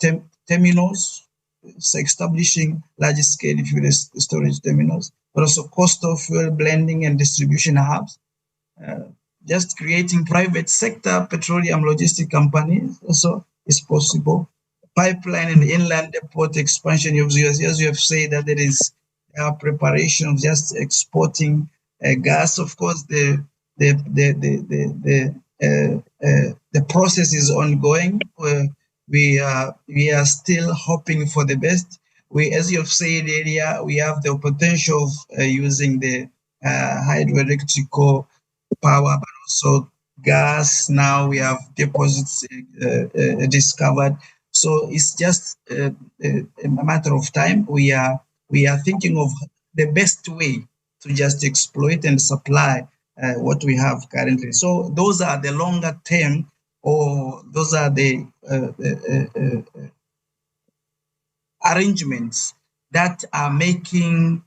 [SPEAKER 7] terminals, so establishing large-scale fuel storage terminals, but also coastal fuel blending and distribution hubs, just creating private sector petroleum logistic companies also is possible. Pipeline and inland port expansion, as you have said, that there is, preparation of just exporting gas. Of course, the the process is ongoing. We are still hoping for the best. As you have said earlier, we have the potential of using the hydroelectric power, but also gas. Now we have deposits discovered. So it's just a matter of time. We are thinking of the best way to just exploit and supply what we have currently. So those are the longer term, or those are the arrangements that are making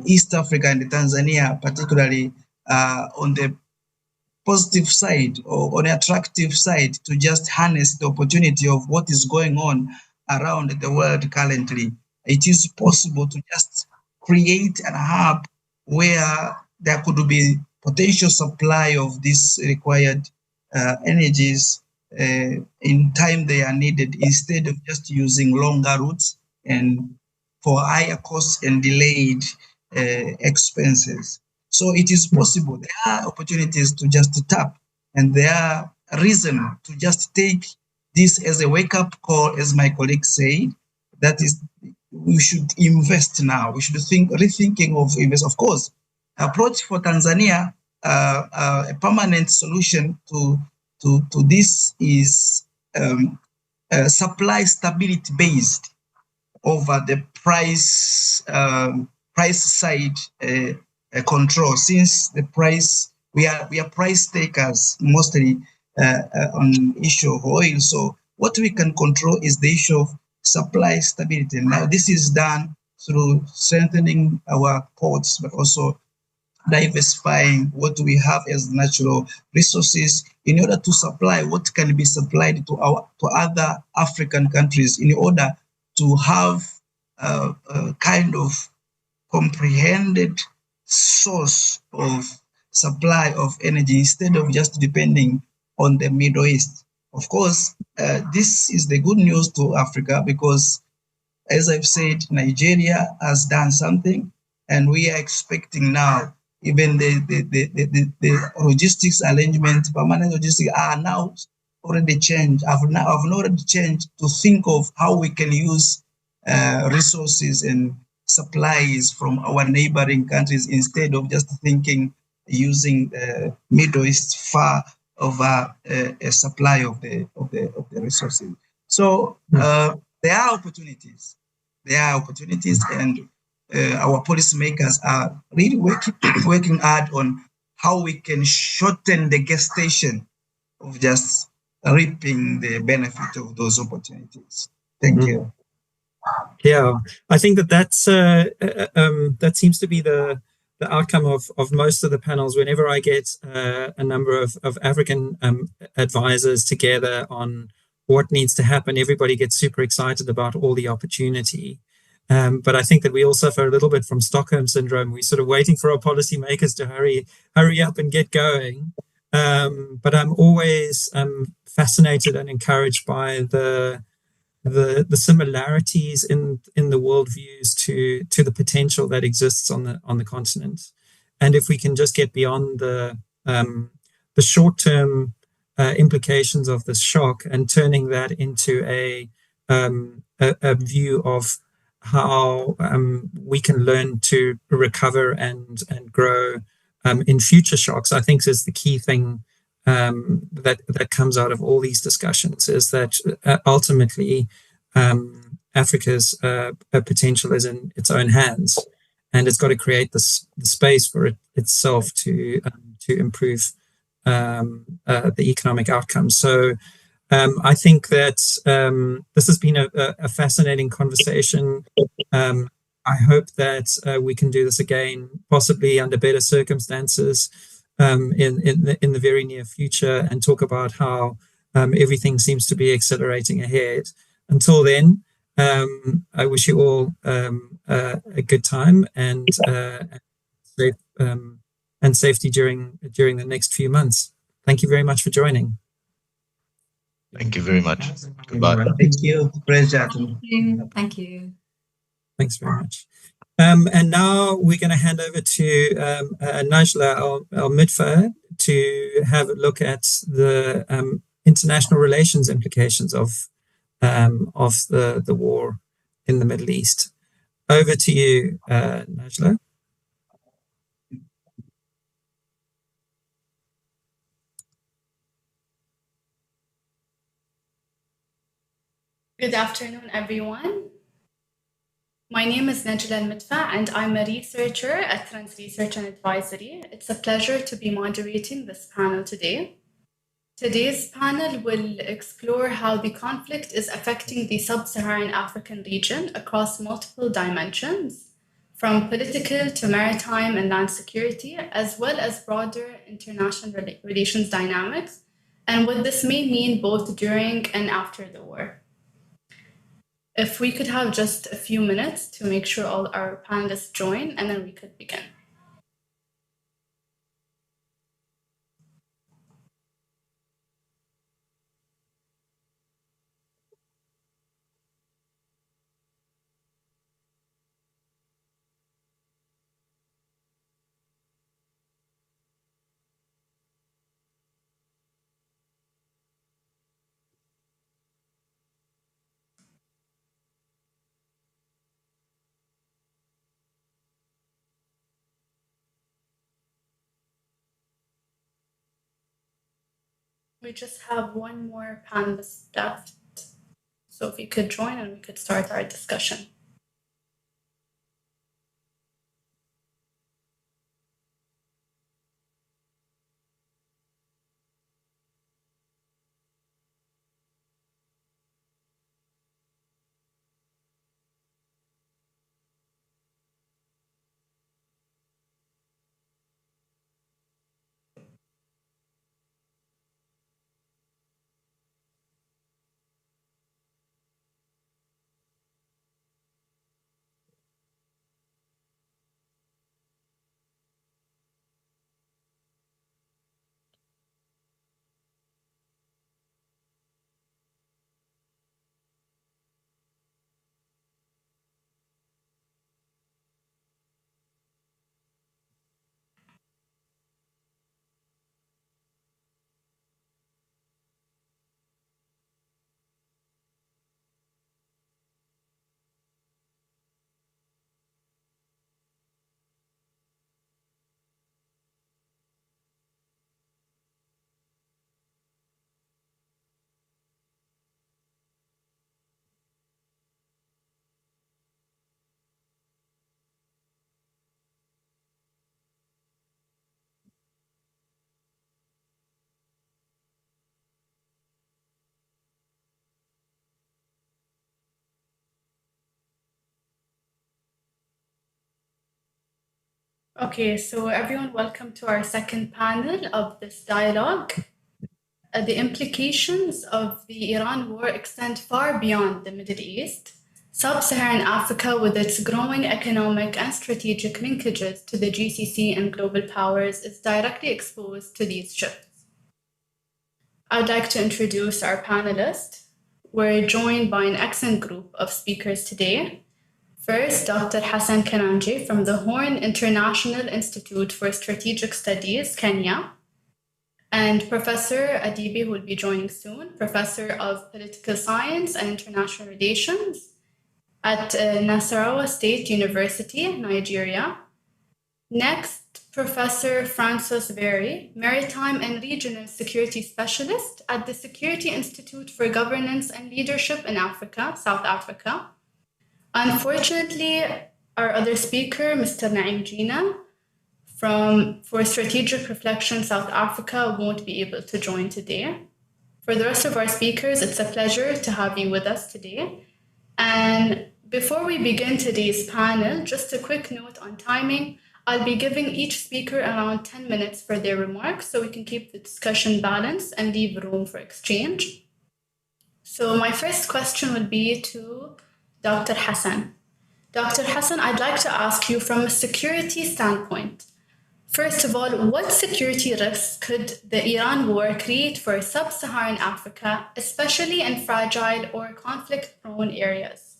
[SPEAKER 7] East Africa and Tanzania, particularly on the positive side or on the attractive side, to just harness the opportunity of what is going on around the world currently. It is possible to just create a hub where there could be potential supply of these required energies in time they are needed, instead of just using longer routes and for higher costs and delayed expenses. So it is possible. There are opportunities to just tap, and there are reason to just take this as a wake-up call, as my colleague said. That is, we should invest now. We should rethinking of invest. Of course, approach for Tanzania, a permanent solution to this is supply stability based over the price side control. Since the price, we are price takers mostly on issue of oil. So what we can control is the issue of supply stability. Now this is done through strengthening our ports, but also diversifying what we have as natural resources in order to supply what can be supplied to other African countries, in order to have a kind of comprehended source of supply of energy, instead of just depending on the Middle East. Of course, this is the good news to Africa, because, as I've said, Nigeria has done something, and we are expecting now even the logistics arrangement, permanent logistics are now already changed. I've already changed to think of how we can use resources and supplies from our neighboring countries, instead of just thinking using Middle East far over a supply of the resources. So there are opportunities. And our policymakers are really working hard on how we can shorten the gestation of just reaping the benefit of those opportunities. Thank you.
[SPEAKER 1] Yeah, I think that seems to be the outcome of most of the panels. Whenever I get a number of African advisors together on what needs to happen, everybody gets super excited about all the opportunity. But I think that we all suffer a little bit from Stockholm syndrome. We're sort of waiting for our policymakers to hurry up and get going. But I'm always fascinated and encouraged by the similarities in the worldviews to the potential that exists on the continent. And if we can just get beyond the short-term implications of this shock and turning that into a view of how we can learn to recover and grow in future shocks, I think is the key thing that comes out of all these discussions, is that ultimately Africa's potential is in its own hands, and it's got to create the space for itself to improve the economic outcomes. So I think that this has been a fascinating conversation. I hope that we can do this again, possibly under better circumstances in the very near future, and talk about how everything seems to be accelerating ahead. Until then, I wish you all a good time and safety during the next few months. Thank you very much for joining.
[SPEAKER 8] Thank you very much. Goodbye.
[SPEAKER 7] Thank you. Pleasure.
[SPEAKER 4] Thank you.
[SPEAKER 1] Thanks very much. And now we're going to hand over to Najla Al-Midfa to have a look at the international relations implications of the war in the Middle East. Over to you, Najla.
[SPEAKER 9] Good afternoon, everyone. My name is Najla Al-Midfa, and I'm a researcher at Trends Research and Advisory. It's a pleasure to be moderating this panel today. Today's panel will explore how the conflict is affecting the Sub-Saharan African region across multiple dimensions, from political to maritime and land security, as well as broader international relations dynamics, and what this may mean both during and after the war. If we could have just a few minutes to make sure all our panelists join, and then we could begin. We just have one more panelist left. So if you could join and we could start our discussion. Okay, so everyone, welcome to our second panel of this dialogue. The implications of the Iran war extend far beyond the Middle East. Sub-Saharan Africa, with its growing economic and strategic linkages to the GCC and global powers, is directly exposed to these shifts. I'd like to introduce our panelists. We're joined by an excellent group of speakers today. First, Dr. Hassan Kananji from the Horn International Institute for Strategic Studies, Kenya, and Professor Adibi, who will be joining soon, Professor of Political Science and International Relations at Nasarawa State University, Nigeria. Next, Professor Francis Berry, Maritime and Regional Security Specialist at the Security Institute for Governance and Leadership in Africa, South Africa. Unfortunately, our other speaker, Mr. Naim Jina, for Strategic Reflection South Africa, won't be able to join today. For the rest of our speakers, it's a pleasure to have you with us today. And before we begin today's panel, just a quick note on timing. I'll be giving each speaker around 10 minutes for their remarks so we can keep the discussion balanced and leave room for exchange. So my first question would be to Dr. Hassan. Dr. Hassan, I'd like to ask you from a security standpoint. First of all, what security risks could the Iran war create for Sub-Saharan Africa, especially in fragile or conflict-prone areas?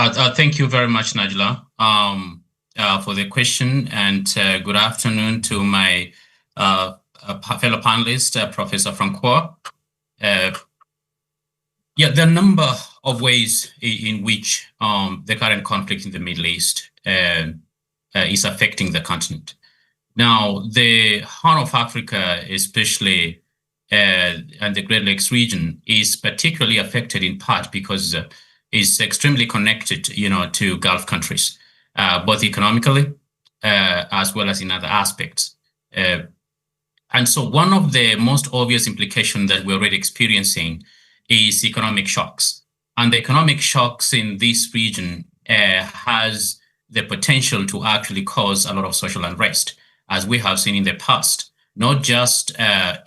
[SPEAKER 10] Thank you very much, Najla, for the question, and good afternoon to my fellow panelist, Professor Francois. Yeah, there are a number of ways in which the current conflict in the Middle East is affecting the continent. Now, the Horn of Africa, especially, and the Great Lakes region, is particularly affected in part because it's extremely connected, to Gulf countries, both economically as well as in other aspects. And so one of the most obvious implications that we're already experiencing is economic shocks. And the economic shocks in this region has the potential to actually cause a lot of social unrest, as we have seen in the past, not just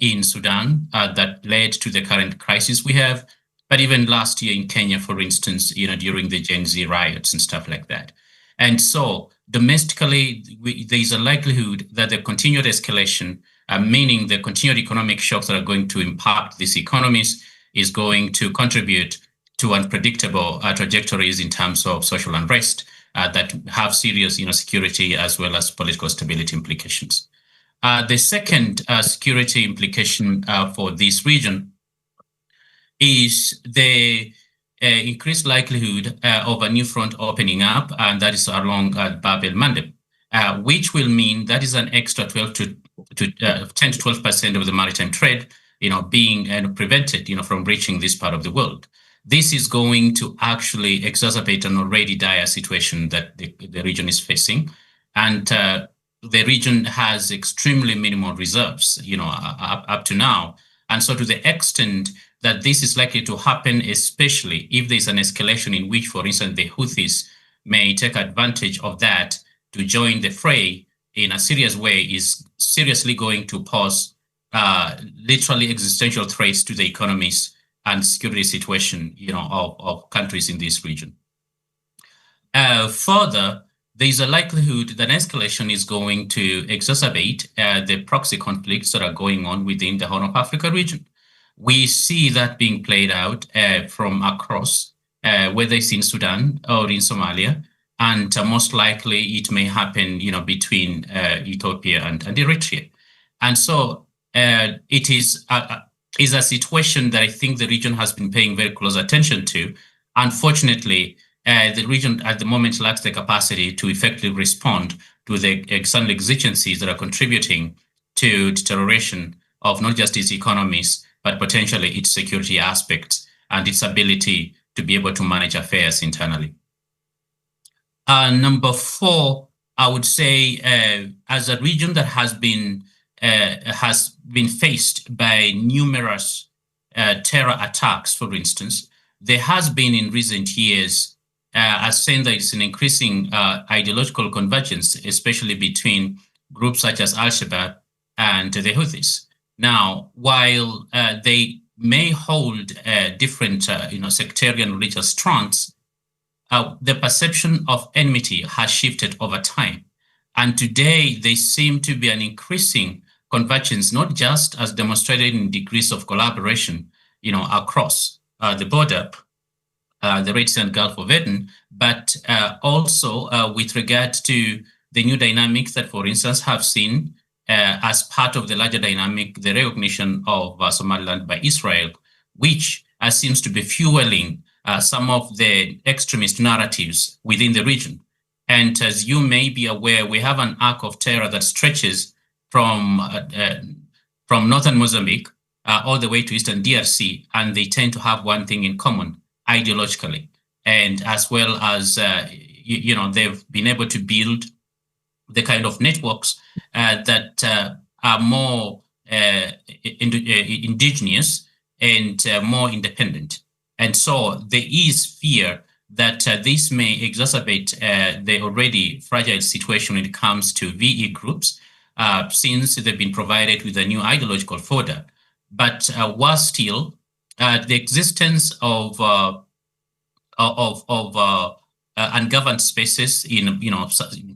[SPEAKER 10] in Sudan that led to the current crisis we have, but even last year in Kenya, for instance, during the Gen Z riots and stuff like that. And so domestically, there's a likelihood that the continued escalation, meaning the continued economic shocks that are going to impact these economies, is going to contribute to unpredictable trajectories in terms of social unrest that have serious security as well as political stability implications. The second security implication for this region is the increased likelihood of a new front opening up, and that is along Bab el-Mandeb, which will mean that is an extra 10 to 12% of the maritime trade, being prevented, from reaching this part of the world. This is going to actually exacerbate an already dire situation that the region is facing, and the region has extremely minimal reserves, up to now. And so to the extent that this is likely to happen, especially if there's an escalation in which, for instance, the Houthis may take advantage of that to join the fray in a serious way, is seriously going to pose literally existential threats to the economies and security situation, of countries in this region. Further, there is a likelihood that escalation is going to exacerbate the proxy conflicts that are going on within the Horn of Africa region. We see that being played out from across, whether it's in Sudan or in Somalia, and most likely it may happen, between Ethiopia and Eritrea. And so it is a situation that I think the region has been paying very close attention to. Unfortunately, the region at the moment lacks the capacity to effectively respond to the external exigencies that are contributing to deterioration of not just its economies, but potentially its security aspects and its ability to be able to manage affairs internally. Number four, I would say, as a region that has been faced by numerous terror attacks, for instance, there has been in recent years, as saying there is an increasing ideological convergence, especially between groups such as Al-Shabaab and the Houthis. Now, while they may hold different, sectarian religious strands, the perception of enmity has shifted over time. And today, there seem to be an increasing convergence, not just as demonstrated in degrees of collaboration, across the border, the Red Sea and Gulf of Aden, but also with regard to the new dynamics that, for instance, have seen as part of the larger dynamic, the recognition of Somaliland by Israel, which seems to be fueling some of the extremist narratives within the region. And as you may be aware, we have an arc of terror that stretches from northern Mozambique all the way to eastern DRC, and they tend to have one thing in common ideologically, and as well as they've been able to build the kind of networks that are more indigenous and more independent. And so there is fear that this may exacerbate the already fragile situation when it comes to VE groups, since they've been provided with a new ideological fodder. But worse still, the existence of ungoverned spaces in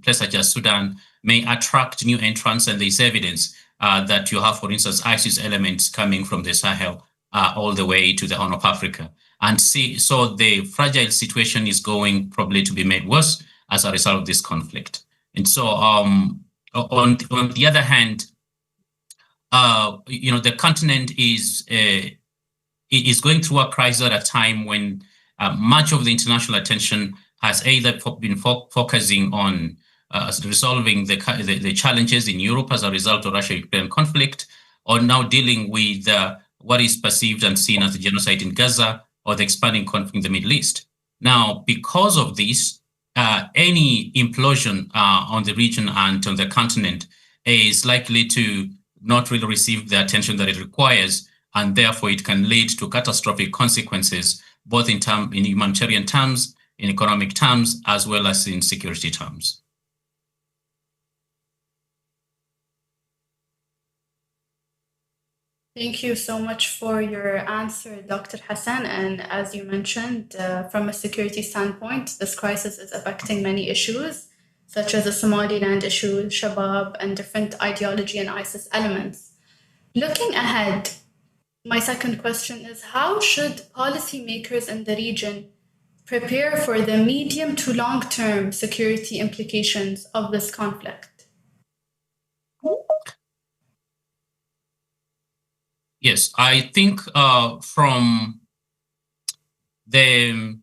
[SPEAKER 10] places such as Sudan may attract new entrants, and there's evidence that you have, for instance, ISIS elements coming from the Sahel all the way to the Horn of Africa. And so the fragile situation is going probably to be made worse as a result of this conflict. And so on the other hand, the continent is going through a crisis at a time when much of the international attention has either been focusing on resolving the challenges in Europe as a result of Russia-Ukraine conflict, or now dealing with what is perceived and seen as the genocide in Gaza or the expanding conflict in the Middle East. Now, because of this, any implosion on the region and on the continent is likely to not really receive the attention that it requires, and therefore it can lead to catastrophic consequences, both in humanitarian terms, in economic terms, as well as in security terms.
[SPEAKER 9] Thank you so much for your answer, Dr. Hassan. And as you mentioned, from a security standpoint, this crisis is affecting many issues, such as the Somaliland issue, Shabab, and different ideology and ISIS elements. Looking ahead, my second question is, how should policymakers in the region prepare for the medium to long-term security implications of this conflict?
[SPEAKER 10] Yes, I think from the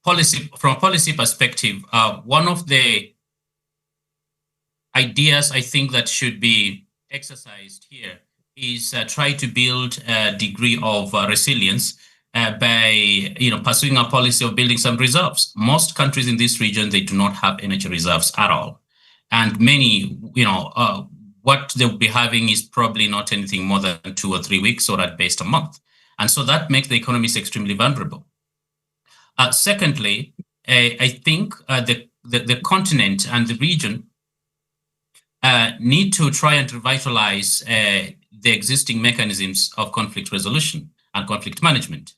[SPEAKER 10] policy perspective, one of the ideas I think that should be exercised here is try to build a degree of resilience by pursuing a policy of building some reserves. Most countries in this region, they do not have energy reserves at all, and many, what they'll be having is probably not anything more than 2 or 3 weeks, or at best a month. And so that makes the economies extremely vulnerable. Secondly, I think the continent and the region need to try and revitalize the existing mechanisms of conflict resolution and conflict management.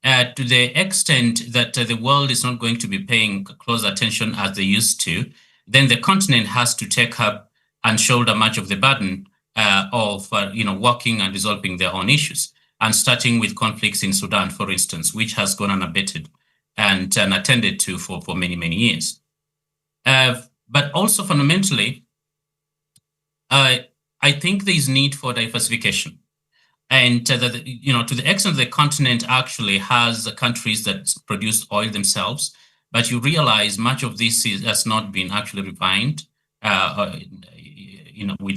[SPEAKER 10] To the extent that the world is not going to be paying close attention as they used to, then the continent has to take up and shoulder much of the burden of working and resolving their own issues, and starting with conflicts in Sudan, for instance, which has gone unabated and unattended to for many, many years. But also fundamentally, I think there is need for diversification. And to the extent the continent actually has countries that produce oil themselves, but you realize much of this has not been actually refined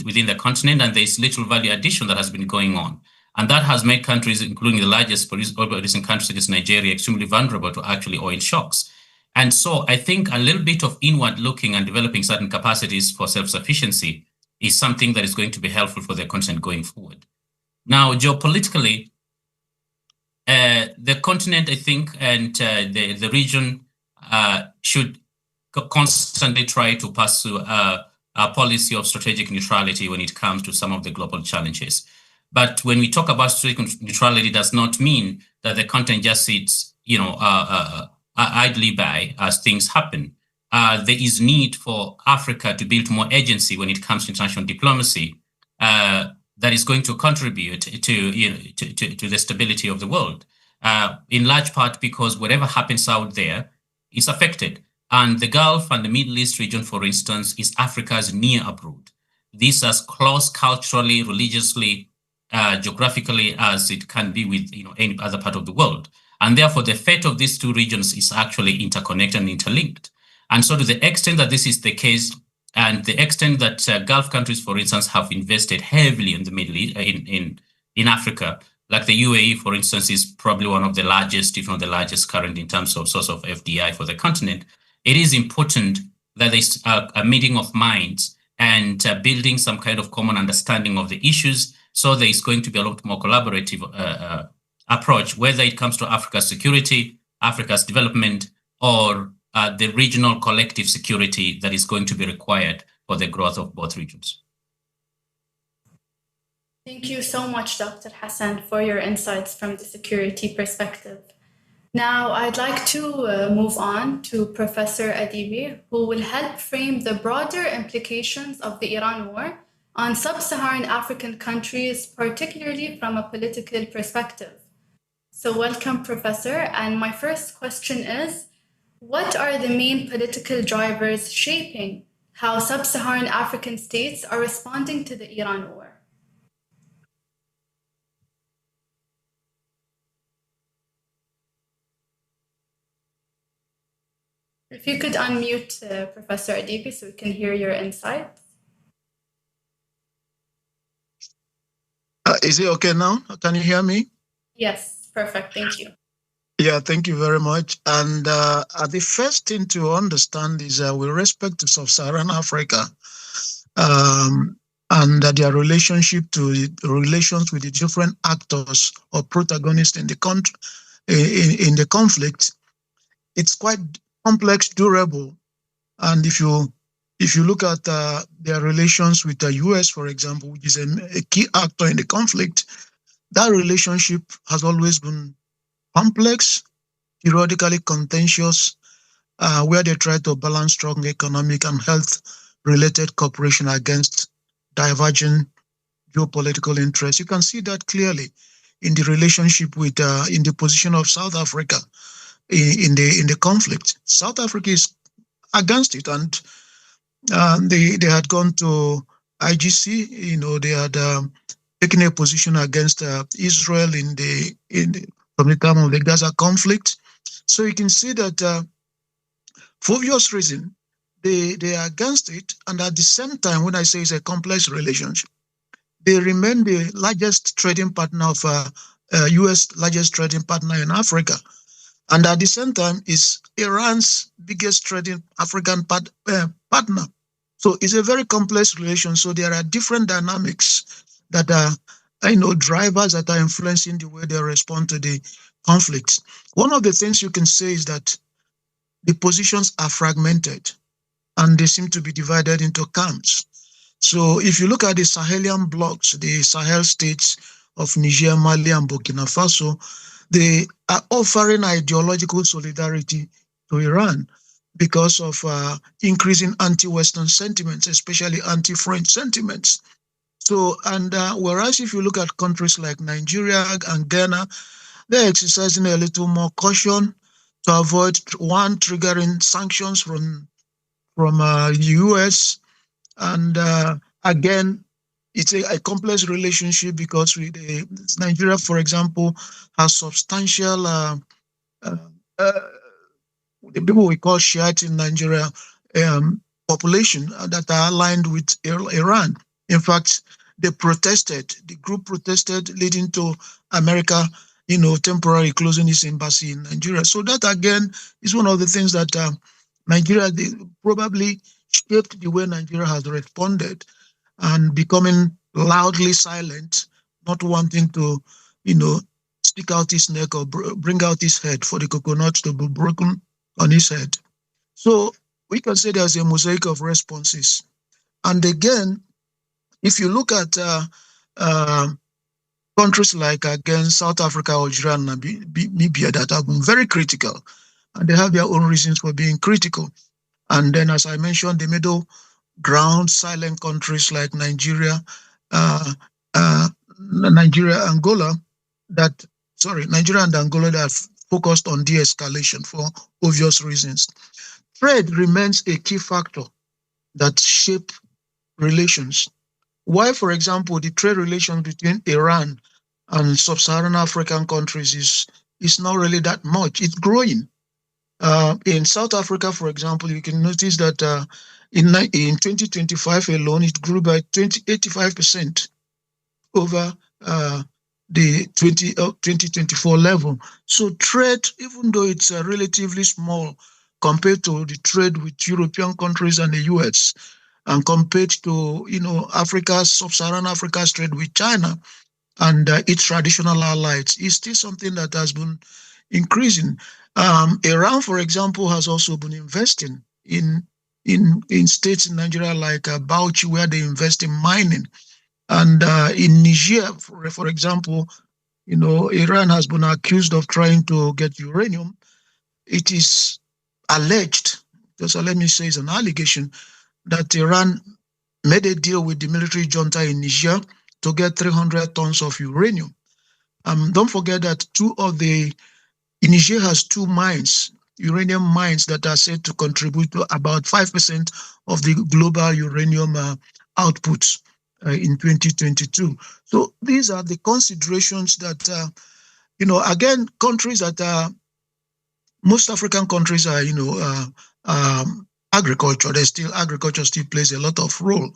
[SPEAKER 10] within the continent, and there's little value addition that has been going on. And that has made countries, including the largest oil producing countries such as Nigeria, extremely vulnerable to actually oil shocks. And so I think a little bit of inward looking and developing certain capacities for self-sufficiency is something that is going to be helpful for the continent going forward. Now, geopolitically, the continent, I think, and the region should constantly try to pursue a policy of strategic neutrality when it comes to some of the global challenges. But when we talk about strategic neutrality, it does not mean that the continent just sits, idly by as things happen. There is need for Africa to build more agency when it comes to international diplomacy that is going to contribute to the stability of the world, in large part because whatever happens out there is affected. And the Gulf and the Middle East region, for instance, is Africa's near abroad. This is as close culturally, religiously, geographically as it can be with any other part of the world. And therefore, the fate of these two regions is actually interconnected and interlinked. And so to the extent that this is the case, and the extent that Gulf countries, for instance, have invested heavily in the Middle East, in Africa, like the UAE, for instance, is probably one of the largest, if not the largest current in terms of source of FDI for the continent. It is important that there's a meeting of minds and building some kind of common understanding of the issues. So there is going to be a lot more collaborative approach, whether it comes to Africa's security, Africa's development, or the regional collective security that is going to be required for the growth of both regions.
[SPEAKER 9] Thank you so much, Dr. Hassan, for your insights from the security perspective. Now, I'd like to move on to Professor Adibi, who will help frame the broader implications of the Iran war on sub-Saharan African countries, particularly from a political perspective. So welcome, Professor. And my first question is, what are the main political drivers shaping how sub-Saharan African states are responding to the Iran war? If you could unmute Professor Adibi so we can hear your insights.
[SPEAKER 11] Is it okay now? Can you hear me?
[SPEAKER 9] Yes, perfect. Thank you.
[SPEAKER 11] Yeah, thank you very much. And the first thing to understand is with respect to Sub-Saharan Africa and their relationship to relations with the different actors or protagonists in the country, in the conflict, it's quite complex, durable. And if you look at their relations with the US, for example, which is a key actor in the conflict, that relationship has always been complex, periodically contentious, where they try to balance strong economic and health-related cooperation against diverging geopolitical interests. You can see that clearly in the relationship with, in the position of South Africa in the conflict. South Africa is against it, and they had gone to IGC. You know, they had taken a position against Israel from the time of the Gaza conflict. So you can see that for obvious reason, they are against it, and at the same time, when I say it's a complex relationship, they remain the largest trading partner of U.S. largest trading partner in Africa. And at the same time, is Iran's biggest trading African partner. So it's a very complex relation. So there are different dynamics that are, drivers that are influencing the way they respond to the conflicts. One of the things you can say is that the positions are fragmented and they seem to be divided into camps. So if you look at the Sahelian blocks, the Sahel states of Niger, Mali, and Burkina Faso, they are offering ideological solidarity to Iran because of increasing anti-Western sentiments, especially anti-French sentiments. So, and whereas if you look at countries like Nigeria and Ghana, they're exercising a little more caution to avoid triggering sanctions from the US. And again, it's a complex relationship because Nigeria, for example, has substantial the people we call Shiite in Nigeria population that are aligned with Iran. In fact, the group protested, leading to America, temporarily closing its embassy in Nigeria. So that again is one of the things that Nigeria probably shaped the way Nigeria has responded and becoming loudly silent, not wanting to, stick out his neck or bring out his head for the coconut to be broken on his head. So we can say there's a mosaic of responses. And again, if you look at countries like, again, South Africa, Algeria, and Namibia that have been very critical, and they have their own reasons for being critical. And then, as I mentioned, the middle ground, silent countries like Nigeria, Nigeria and Angola that focused on de-escalation for obvious reasons. Trade remains a key factor that shape relations. Why, for example, the trade relations between Iran and sub-Saharan African countries is not really that much. It's growing. In South Africa, for example, you can notice that in 2025 alone, it grew by 85% over the 2024 level. So trade, even though it's relatively small compared to the trade with European countries and the US, and compared to Sub-Saharan Africa's trade with China and its traditional allies, is still something that has been increasing. Iran, for example, has also been investing in states in Nigeria like Bauchi, where they invest in mining. And in Niger, for example, Iran has been accused of trying to get uranium. It is alleged, so let me say it's an allegation, that Iran made a deal with the military junta in Niger to get 300 tons of uranium. Don't forget that Niger has 2 mines, uranium mines, that are said to contribute to about 5% of the global uranium output in 2022. So these are the considerations that, again, countries that are, most African countries are, agriculture. Agriculture still plays a lot of role.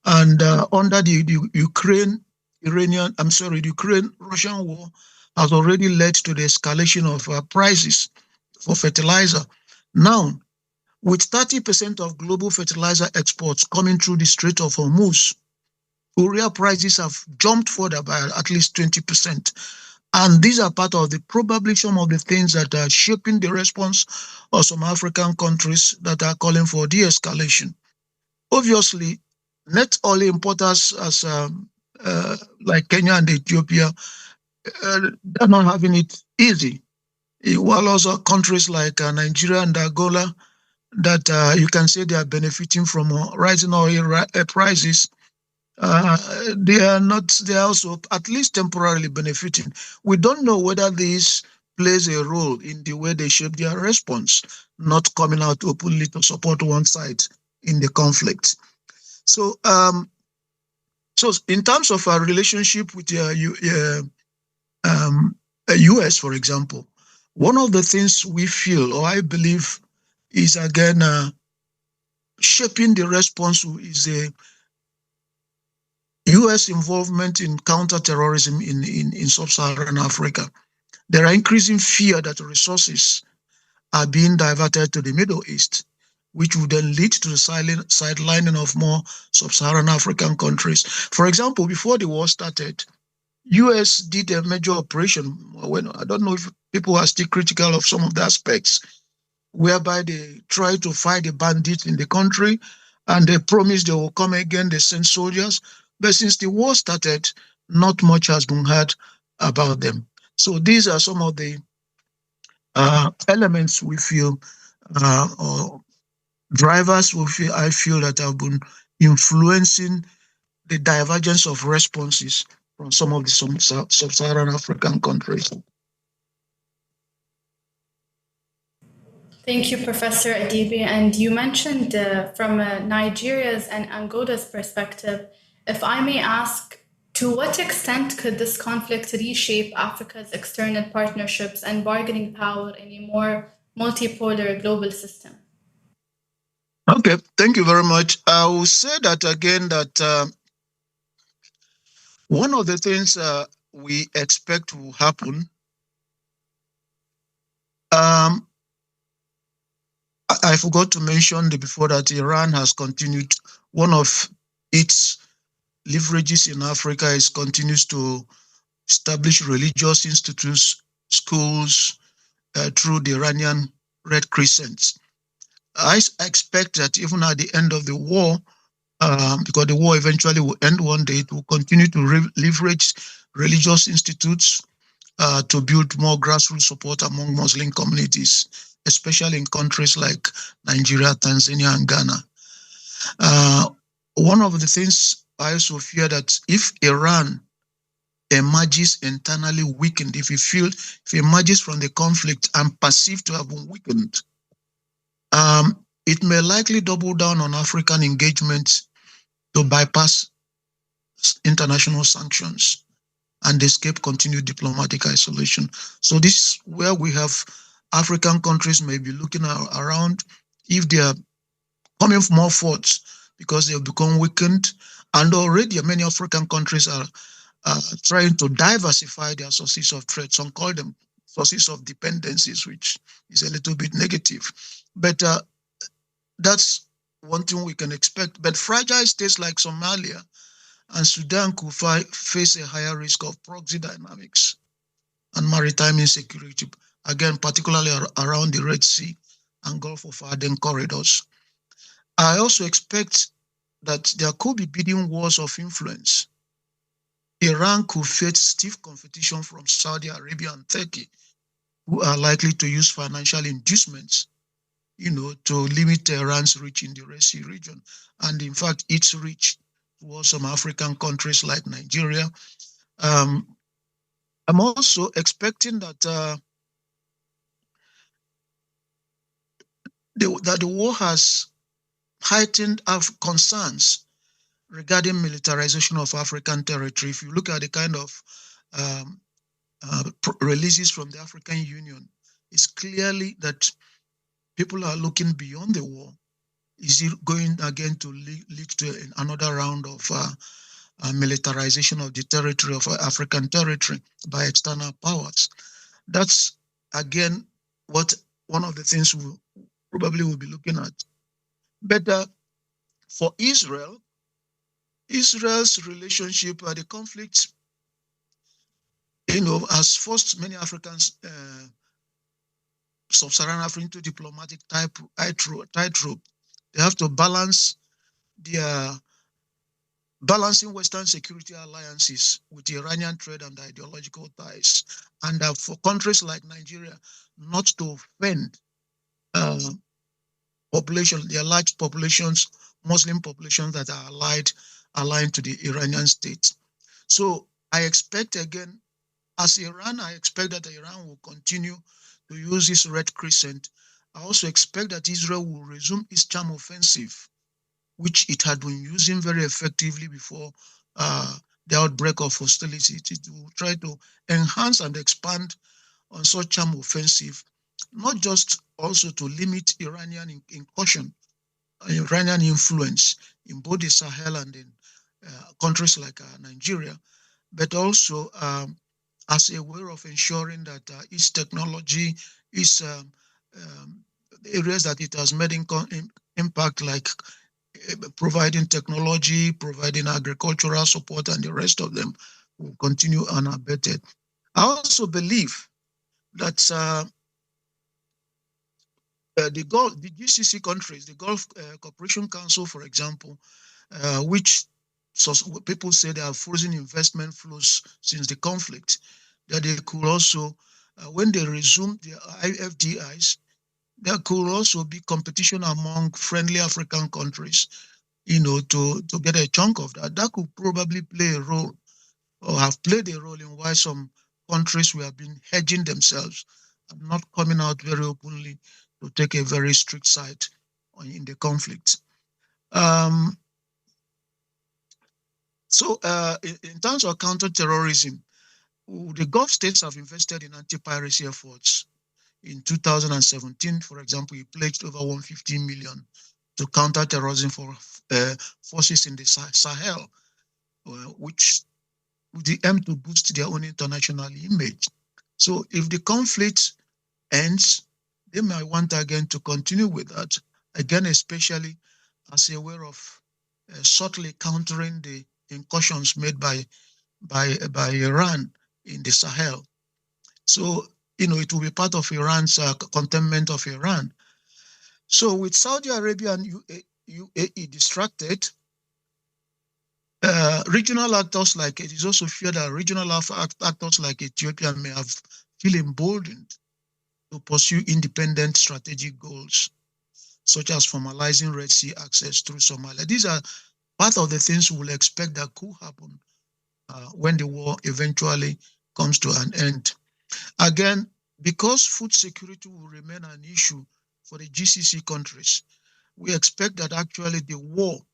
[SPEAKER 11] And under the Ukraine-Russian war has already led to the escalation of prices for fertilizer. Now, with 30% of global fertilizer exports coming through the Strait of Hormuz, urea prices have jumped further by at least 20%. And these are probably some of the things that are shaping the response of some African countries that are calling for de-escalation. Obviously, net oil importers like Kenya and Ethiopia, they're not having it easy. While also countries like Nigeria and Angola, that you can say they are benefiting from rising oil prices, they are also at least temporarily benefiting. We don't know whether this plays a role in the way they shape their response, not coming out openly to support one side in the conflict. So, in terms of our relationship with the US, for example, one of the things we feel, or I believe, is again shaping the response is a US involvement in counterterrorism in Sub-Saharan Africa. There are increasing fear that resources are being diverted to the Middle East, which would then lead to the sidelining of more Sub-Saharan African countries. For example, before the war started, US did a major operation. I don't know if people are still critical of some of the aspects, whereby they try to fight the bandits in the country, and they promise they will come again, they send soldiers. But since the war started, not much has been heard about them. So these are some of the elements we feel, or drivers I feel that have been influencing the divergence of responses from some of the Sub-Saharan African countries.
[SPEAKER 9] Thank you, Professor Adibi. And you mentioned from Nigeria's and Angola's perspective, if I may ask, to what extent could this conflict reshape Africa's external partnerships and bargaining power in a more multipolar global system?
[SPEAKER 11] Okay, thank you very much. I will say that again, that one of the things we expect will happen, I forgot to mention before that Iran has continued, one of its leverages in Africa continues to establish religious institutes, schools, through the Iranian Red Crescent. I expect that even at the end of the war, because the war eventually will end one day, it will continue to leverage religious institutes to build more grassroots support among Muslim communities, especially in countries like Nigeria, Tanzania, and Ghana. One of the things I also fear that if Iran emerges internally weakened, if it emerges from the conflict and perceived to have been weakened, it may likely double down on African engagement to bypass international sanctions and escape continued diplomatic isolation. So this is where we have African countries may be looking around if they are coming more forth because they have become weakened, and already many African countries are trying to diversify their sources of trade. Some call them sources of dependencies, which is a little bit negative. But that's one thing we can expect. But fragile states like Somalia and Sudan could face a higher risk of proxy dynamics and maritime insecurity, again, particularly around the Red Sea and Gulf of Aden corridors. I also expect that there could be bidding wars of influence. Iran could face stiff competition from Saudi Arabia and Turkey, who are likely to use financial inducements, to limit Iran's reach in the Red Sea region, and in fact, its reach towards some African countries like Nigeria. I'm also expecting that the war has heightened concerns regarding militarization of African territory. If you look at the kind of releases from the African Union, it's clearly that people are looking beyond the war. Is it going again to lead to another round of militarization of the territory of African territory by external powers? That's again one of the things we probably will be looking at. But for Israel's relationship, the conflict, has forced many Africans, Sub-Saharan Africa, into diplomatic tightrope. They have to balance their balancing Western security alliances with Iranian trade and ideological ties. And for countries like Nigeria not to offend their large populations, Muslim populations that are aligned to the Iranian state. So I expect again, as Iran, I expect that Iran will continue to use this Red Crescent. I also expect that Israel will resume its charm offensive, which it had been using very effectively before the outbreak of hostility. It will try to enhance and expand on such charm offensive, not just also to limit Iranian incursion, Iranian influence in both the Sahel and in countries like Nigeria, but also as a way of ensuring that its technology, its areas that it has made impact, like providing technology, providing agricultural support, and the rest of them will continue unabated. I also believe that the GCC countries, the Gulf Cooperation Council, for example, which people say they have frozen investment flows since the conflict, that they could also, when they resume their IFDIs, there could also be competition among friendly African countries, to get a chunk of that. That could probably play a role, or have played a role, in why some countries who have been hedging themselves and not coming out very openly to take a very strict side in the conflict. So in terms of counterterrorism, the Gulf states have invested in anti-piracy efforts. In 2017, for example, he pledged over 150 million to counter terrorism for forces in the Sahel, which with the aim to boost their own international image. So if the conflict ends, they might want again to continue with that, again, especially as a way of subtly countering the incursions made by Iran in the Sahel. So, it will be part of Iran's containment of Iran. So with Saudi Arabia and UAE distracted, regional actors like it is also feared that regional actors like Ethiopia may feel emboldened to pursue independent strategic goals, such as formalizing Red Sea access through Somalia. These are part of the things we will expect that could happen when the war eventually comes to an end. Again, because food security will remain an issue for the GCC countries, we expect that actually the war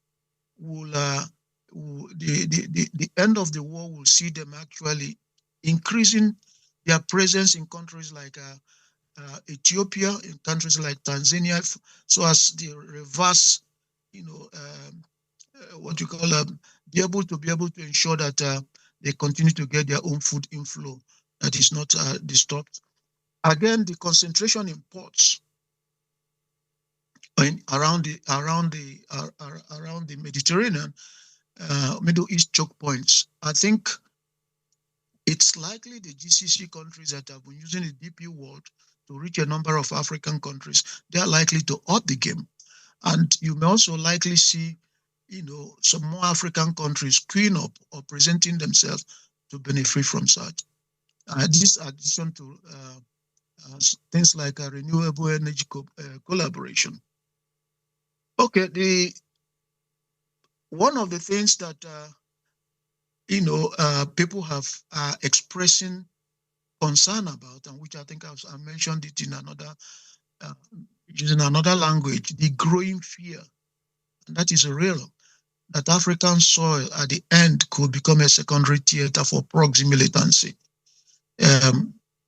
[SPEAKER 11] will, the end of the war will see them actually increasing their presence in countries like Ethiopia, in countries like Tanzania, so as the reverse, what you call be able to ensure that they continue to get their own food inflow that is not disturbed. Again, the concentration in ports around the Mediterranean, Middle East choke points. I think it's likely the GCC countries that have been using the DP world to reach a number of African countries, they are likely to up the game. And you may also likely see, some more African countries queuing up or presenting themselves to benefit from such. This addition to things like a renewable energy collaboration. Okay, one of the things that people have expressing concerned about, and which I think I mentioned it in another, using another language, the growing fear, and that is real, that African soil at the end could become a secondary theater for proxy militancy,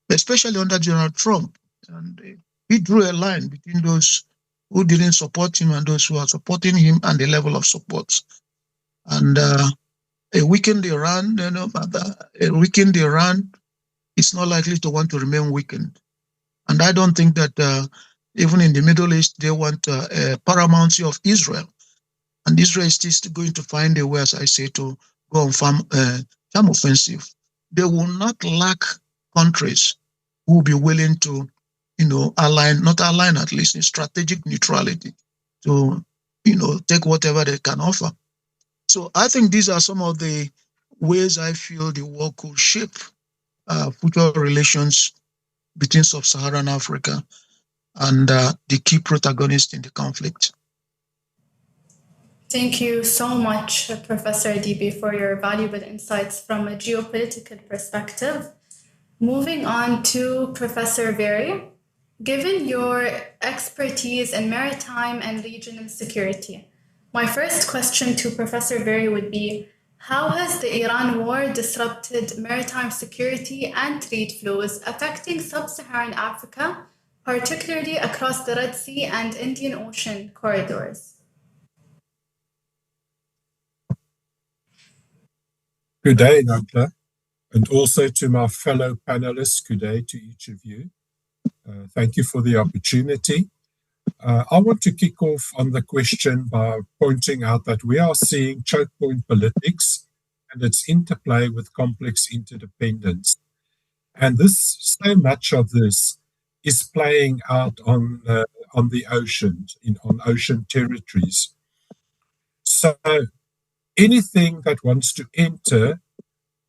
[SPEAKER 11] especially under General Trump. And he drew a line between those who didn't support him and those who are supporting him and the level of support. And a weakened Iran, is not likely to want to remain weakened. And I don't think that even in the Middle East, they want a paramountcy of Israel. And Israel is still going to find a way, as I say, to go on farm offensive. They will not lack countries who will be willing to, not align at least in strategic neutrality to, take whatever they can offer. So I think these are some of the ways I feel the war could shape future relations between Sub-Saharan Africa and the key protagonists in the conflict.
[SPEAKER 9] Thank you so much, Professor Adibi, for your valuable insights from a geopolitical perspective. Moving on to Professor Very, given your expertise in maritime and regional security, my first question to Professor Very would be, how has the Iran war disrupted maritime security and trade flows affecting Sub-Saharan Africa, particularly across the Red Sea and Indian Ocean corridors?
[SPEAKER 12] Good day, Nabla, and also to my fellow panelists, good day to each of you. Thank you for the opportunity. I want to kick off on the question by pointing out that we are seeing choke point politics and its interplay with complex interdependence. And so much of this is playing out on the ocean, on ocean territories. So anything that wants to enter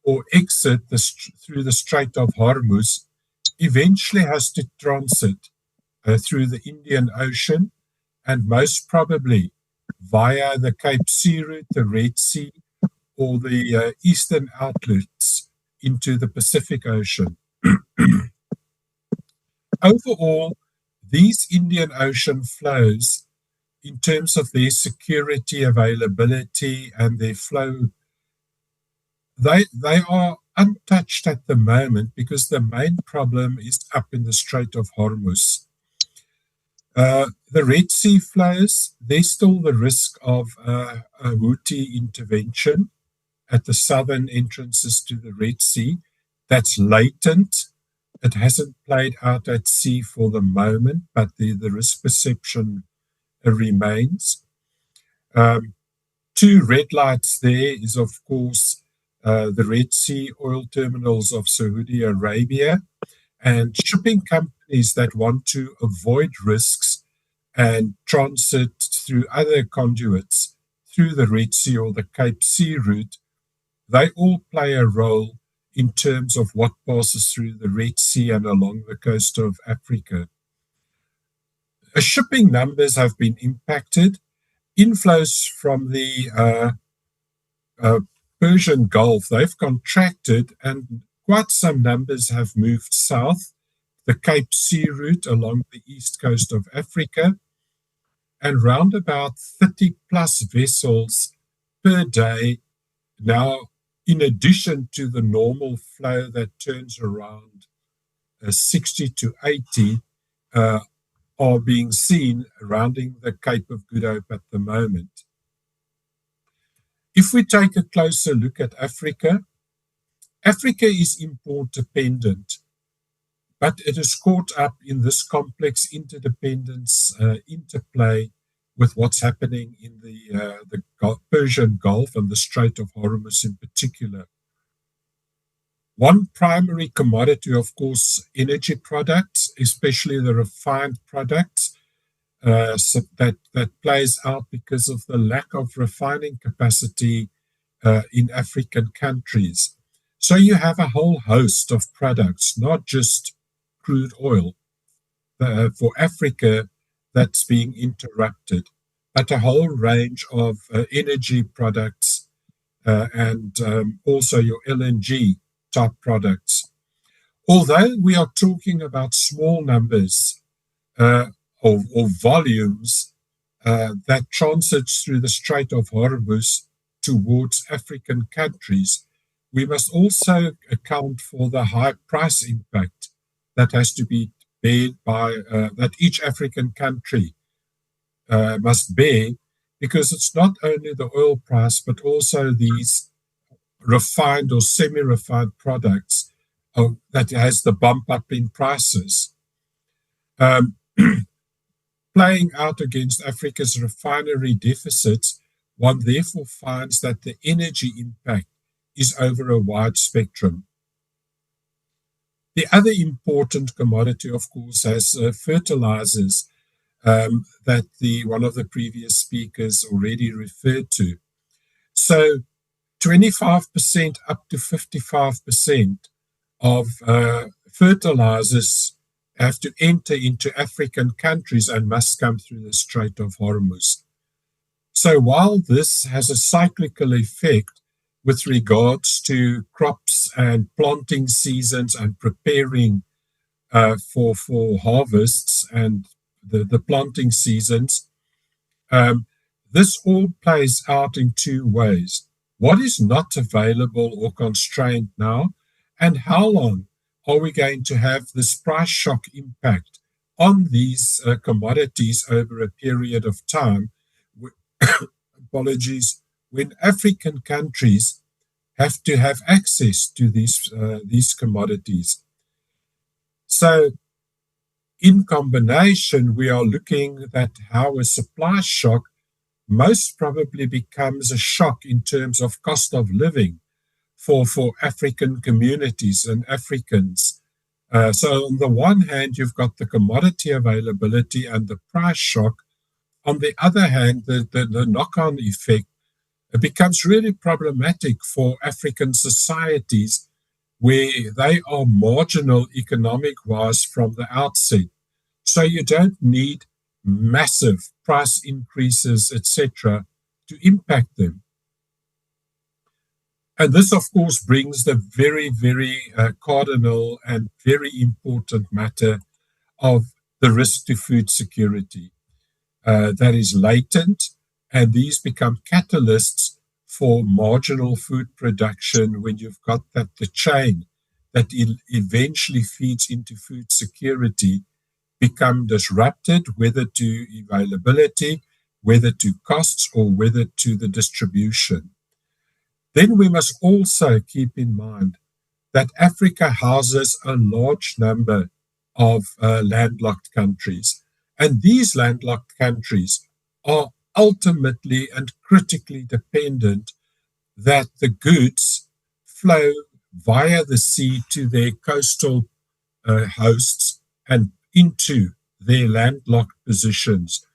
[SPEAKER 12] or exit through the Strait of Hormuz eventually has to transit through the Indian Ocean and most probably via the Cape Sea route, the Red Sea, or the eastern outlets into the Pacific Ocean. Overall, these Indian Ocean flows, in terms of their security, availability, and their flow, they are untouched at the moment because the main problem is up in the Strait of Hormuz. The Red Sea flows, there's still the risk of a Houthi intervention at the southern entrances to the Red Sea. That's latent. It hasn't played out at sea for the moment, but the risk perception remains. Two red lights there is, of course, the Red Sea oil terminals of Saudi Arabia and shipping companies that want to avoid risks and transit through other conduits through the Red Sea or the Cape Sea route. They all play a role in terms of what passes through the Red Sea and along the coast of Africa. Shipping numbers have been impacted. Inflows from the Persian Gulf, they've contracted, and quite some numbers have moved south, the Cape Sea route along the east coast of Africa, and round about 30 plus vessels per day now, in addition to the normal flow that turns around 60 to 80, are being seen rounding the Cape of Good Hope at the moment. If we take a closer look at Africa, Africa is import dependent, but it is caught up in this complex interdependence interplay with what's happening in the Persian Gulf and the Strait of Hormuz in particular. One primary commodity, of course, energy products, especially the refined products, so that plays out because of the lack of refining capacity in African countries. So you have a whole host of products, not just crude oil for Africa that's being interrupted, but a whole range of energy products and also your LNG type products. although we are talking about small numbers or volumes that transits through the Strait of Hormuz towards African countries, we must also account for the high price impact that has to be bared by that each African country must bear, because it's not only the oil price but also these refined or semi-refined products that has the bump up in prices. Playing out against Africa's refinery deficits, one therefore finds that the energy impact is over a wide spectrum. The other important commodity, of course, has fertilizers that one of the previous speakers already referred to. So 25% up to 55% of fertilizers have to enter into African countries and must come through the Strait of Hormuz. So while this has a cyclical effect with regards to crops and planting seasons and preparing for harvests and the planting seasons, this all plays out in two ways. What is not available or constrained now, and how long are we going to have this price shock impact on these commodities over a period of time? Apologies, when African countries have to have access to these commodities. So in combination, we are looking at how a supply shock most probably becomes a shock in terms of cost of living for African communities and Africans. So on the one hand, you've got the commodity availability and the price shock. On the other hand, the knock-on effect, it becomes really problematic for African societies where they are marginal economic-wise from the outset. So you don't need massive price increases, etc., to impact them. And this, of course, brings the very, very cardinal and very important matter of the risk to food security that is latent, and these become catalysts for marginal food production when you've got the chain that eventually feeds into food security become disrupted, whether to availability, whether to costs, or whether to the distribution. Then we must also keep in mind that Africa houses a large number of landlocked countries. And these landlocked countries are ultimately and critically dependent that the goods flow via the sea to their coastal hosts and into their landlocked positions.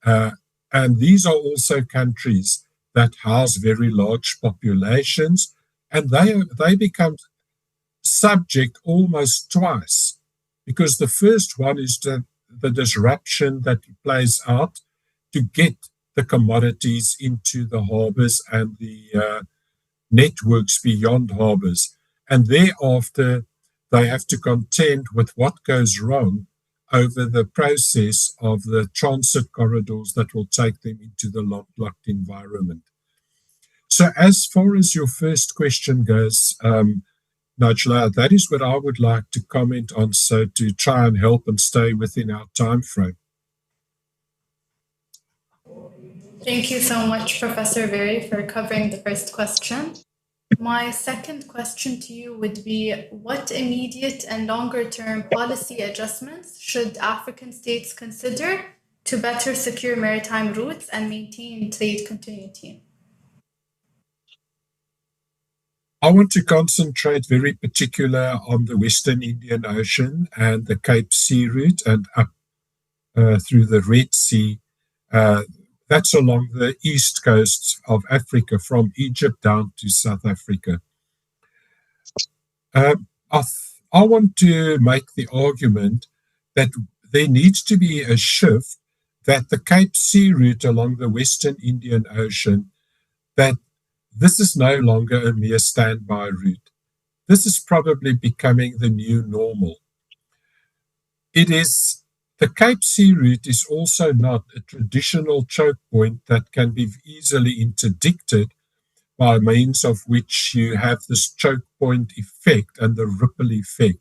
[SPEAKER 12] And these are also countries that house very large populations, and they become subject almost twice, because the first one is the disruption that plays out to get the commodities into the harbors and the networks beyond harbors. And thereafter, they have to contend with what goes wrong over the process of the transit corridors that will take them into the locked environment. So as far as your first question goes, Najla, that is what I would like to comment on, so to try and help and stay within our time frame.
[SPEAKER 9] Thank you so much, Professor Berry, for covering the first question. My second question to you would be, what immediate and longer-term policy adjustments should African states consider to better secure maritime routes and maintain trade continuity?
[SPEAKER 12] I want to concentrate very particular on the Western Indian Ocean and the Cape Sea route and up through the Red Sea. That's along the east coast of Africa, from Egypt down to South Africa. I want to make the argument that there needs to be a shift, that the Cape Sea route along the Western Indian Ocean, that this is no longer a mere standby route. this is probably becoming the new normal. The Cape Sea route is also not a traditional choke point that can be easily interdicted by means of which you have this choke point effect and the ripple effect,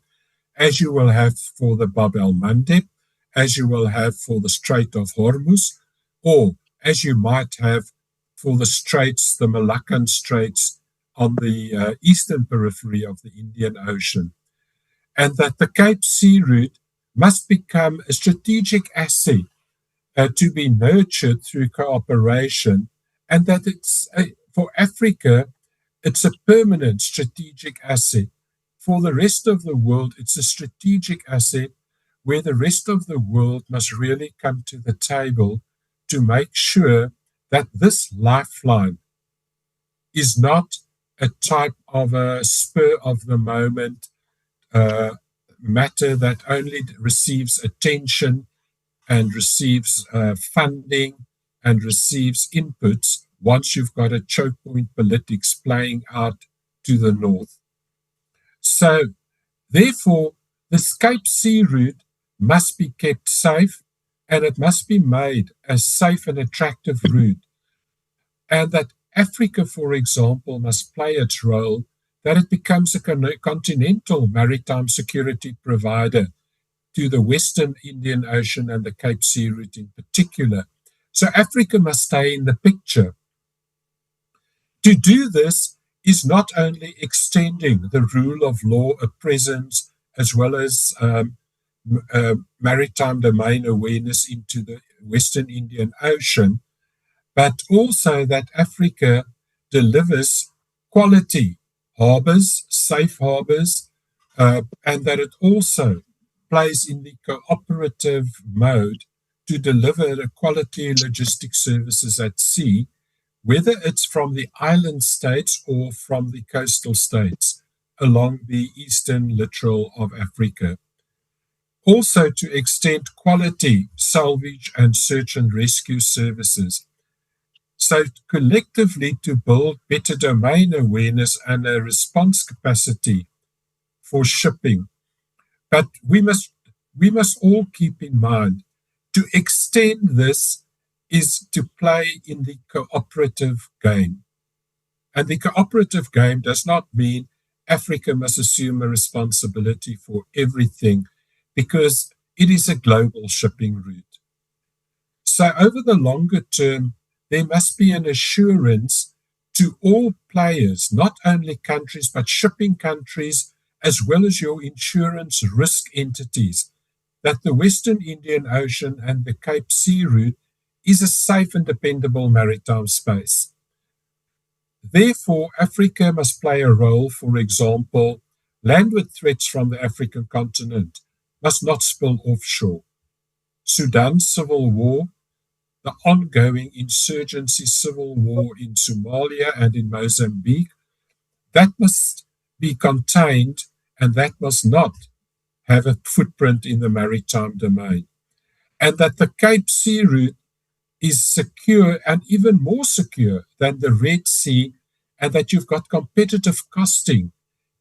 [SPEAKER 12] as you will have for the Bab el-Mandeb, as you will have for the Strait of Hormuz, or as you might have for the straits, the Malaccan Straits on the eastern periphery of the Indian Ocean. And that the Cape Sea route must become a strategic asset to be nurtured through cooperation, and that it's for Africa, it's a permanent strategic asset. For the rest of the world, it's a strategic asset where the rest of the world must really come to the table to make sure that this lifeline is not a type of a spur of the moment matter that only receives attention and receives funding and receives inputs once you've got a choke point politics playing out to the north. So, therefore, the Cape Sea route must be kept safe, and it must be made a safe and attractive route. And that Africa, for example, must play its role, that it becomes a continental maritime security provider to the Western Indian Ocean and the Cape Sea route in particular. So Africa must stay in the picture. To do this is not only extending the rule of law, a presence, as well as maritime domain awareness into the Western Indian Ocean, but also that Africa delivers quality harbors, safe harbors, and that it also plays in the cooperative mode to deliver the quality logistics services at sea, whether it's from the island states or from the coastal states along the eastern littoral of Africa. Also to extend quality salvage and search and rescue services. So collectively to build better domain awareness and a response capacity for shipping. But we must all keep in mind to extend this is to play in the cooperative game. And the cooperative game does not mean Africa must assume a responsibility for everything, because it is a global shipping route. So over the longer term, there must be an assurance to all players, not only countries, but shipping countries, as well as your insurance risk entities, that the Western Indian Ocean and the Cape Sea route is a safe and dependable maritime space. Therefore, Africa must play a role. For example, landward threats from the African continent must not spill offshore. Sudan's civil war, the ongoing insurgency civil war in Somalia and in Mozambique, that must be contained, and that must not have a footprint in the maritime domain. And that the Cape Sea route is secure and even more secure than the Red Sea, and that you've got competitive costing,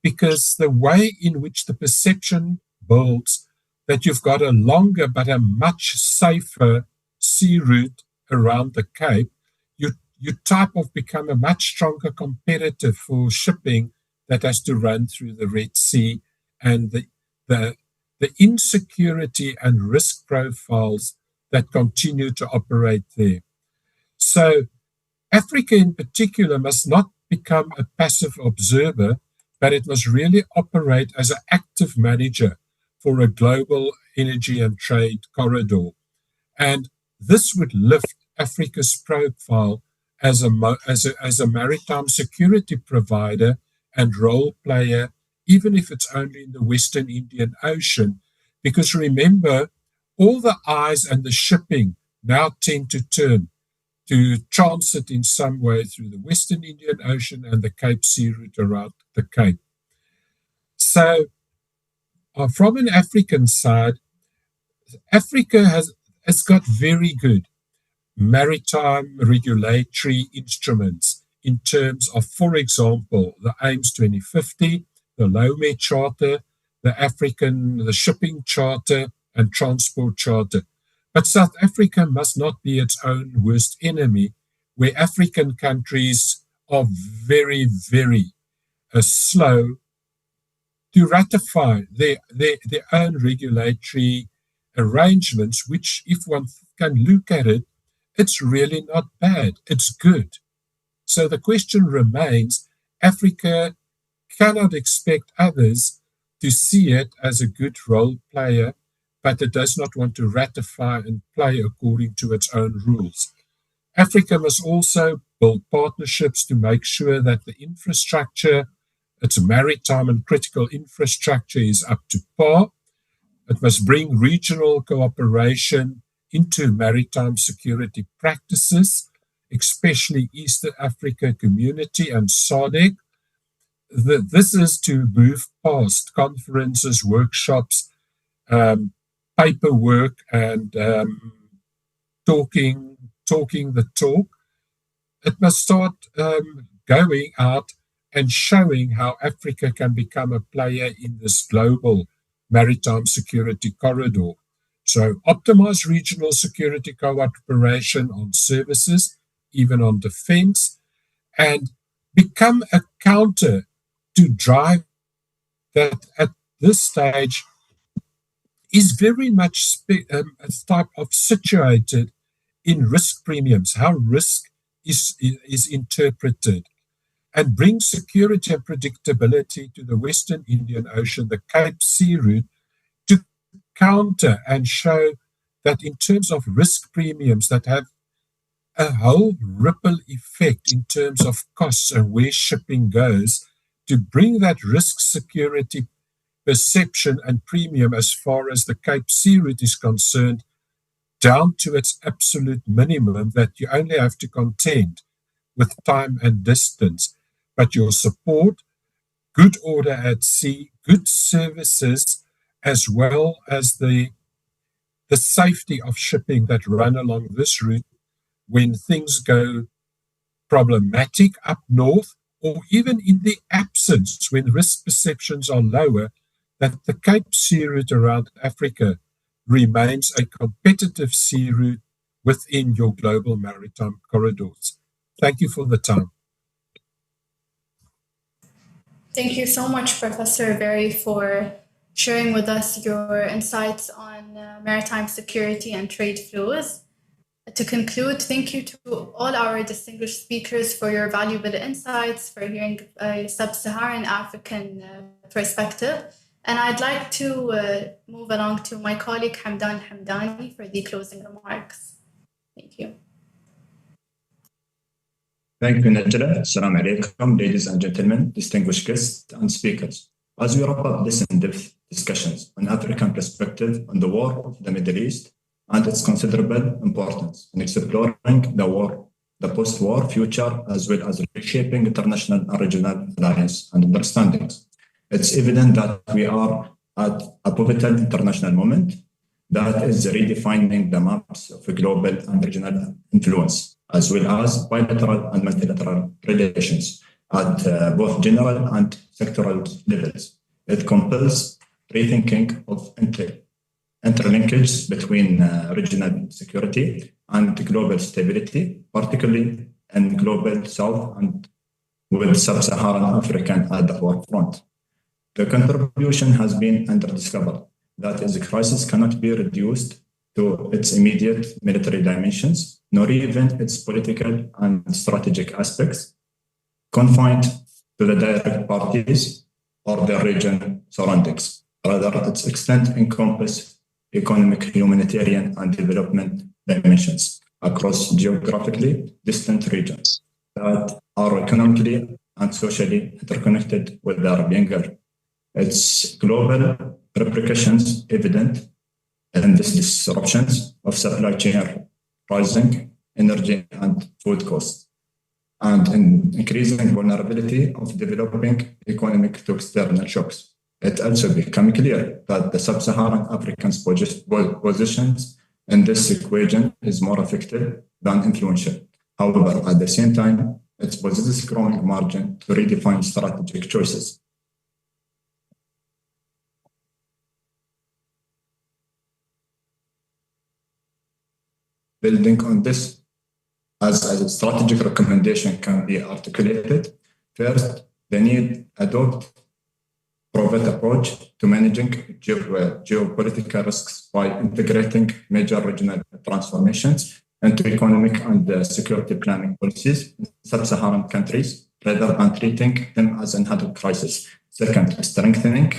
[SPEAKER 12] because the way in which the perception builds that you've got a longer but a much safer sea route around the Cape, you type of become a much stronger competitor for shipping that has to run through the Red Sea, and the insecurity and risk profiles that continue to operate there. So Africa in particular must not become a passive observer, but it must really operate as an active manager for a global energy and trade corridor. And this would lift Africa's profile as a maritime security provider and role player, even if it's only in the Western Indian Ocean. Because remember, all the eyes and the shipping now tend to turn to transit in some way through the Western Indian Ocean and the Cape Sea route around the Cape. So from an African side, Africa has got very good maritime regulatory instruments in terms of, for example, the AIMS 2050, the Lomé Charter, the Shipping Charter, and Transport Charter. But South Africa must not be its own worst enemy, where African countries are very, very slow to ratify their own regulatory arrangements, which, if one can look at it, it's really not bad. It's good. So the question remains, Africa cannot expect others to see it as a good role player, but it does not want to ratify and play according to its own rules. Africa must also build partnerships to make sure that the infrastructure, its maritime and critical infrastructure, is up to par. It must bring regional cooperation into maritime security practices, especially East Africa Community and SADC. This is to move past conferences, workshops, paperwork, and talking the talk. It must start going out and showing how Africa can become a player in this global maritime security corridor. So optimize regional security cooperation on services, even on defense, and become a counter to drive that at this stage is very much a type of situated in risk premiums, how risk is interpreted, and bring security and predictability to the Western Indian Ocean, the Cape Sea route, to counter and show that in terms of risk premiums that have a whole ripple effect in terms of costs and where shipping goes, to bring that risk security perception and premium as far as the Cape Sea route is concerned down to its absolute minimum, that you only have to contend with time and distance, but your support, good order at sea, good services, as well as the safety of shipping that run along this route when things go problematic up north, or even in the absence when risk perceptions are lower, that the Cape Sea route around Africa remains a competitive sea route within your global maritime corridors. Thank you for the time.
[SPEAKER 9] Thank you so much, Professor Berry, for sharing with us your insights on maritime security and trade flows. To conclude, thank you to all our distinguished speakers for your valuable insights, for hearing a Sub-Saharan African perspective. And I'd like to move along to my colleague Hamdan Hamdani for the closing remarks. Thank you.
[SPEAKER 2] Thank you, Najla. Assalamu alaikum, ladies and gentlemen, distinguished guests and speakers. As we wrap up this in-depth discussions on African perspective on the war of the Middle East and its considerable importance in exploring the post-war future, as well as reshaping international and regional alliance and understandings, it's evident that we are at a pivotal international moment that is redefining the maps of global and regional influence, as well as bilateral and multilateral relations at both general and sectoral levels. It compels rethinking of interlinkages between regional security and global stability, particularly in global south and with sub-Saharan African at the forefront. The contribution has been underdiscovered. That is, the crisis cannot be reduced to its immediate military dimensions, nor even its political and strategic aspects, confined to the direct parties or the region surroundings. Rather, its extent encompasses economic, humanitarian, and development dimensions across geographically distant regions that are economically and socially interconnected with the Arabian Gulf. Its global repercussions evident in these disruptions of supply chain, rising energy and food costs, and in increasing vulnerability of developing economic to external shocks. It also became clear that the sub-Saharan Africans' positions in this equation is more effective than influential. However, at the same time, it possesses growing margin to redefine strategic choices.
[SPEAKER 13] Building on this, as a strategic recommendation can be articulated, first, the need adopt proven approach to managing geopolitical risks by integrating major regional transformations into economic and security planning policies in sub-Saharan countries, rather than treating them as an ad hoc crisis. Second, strengthening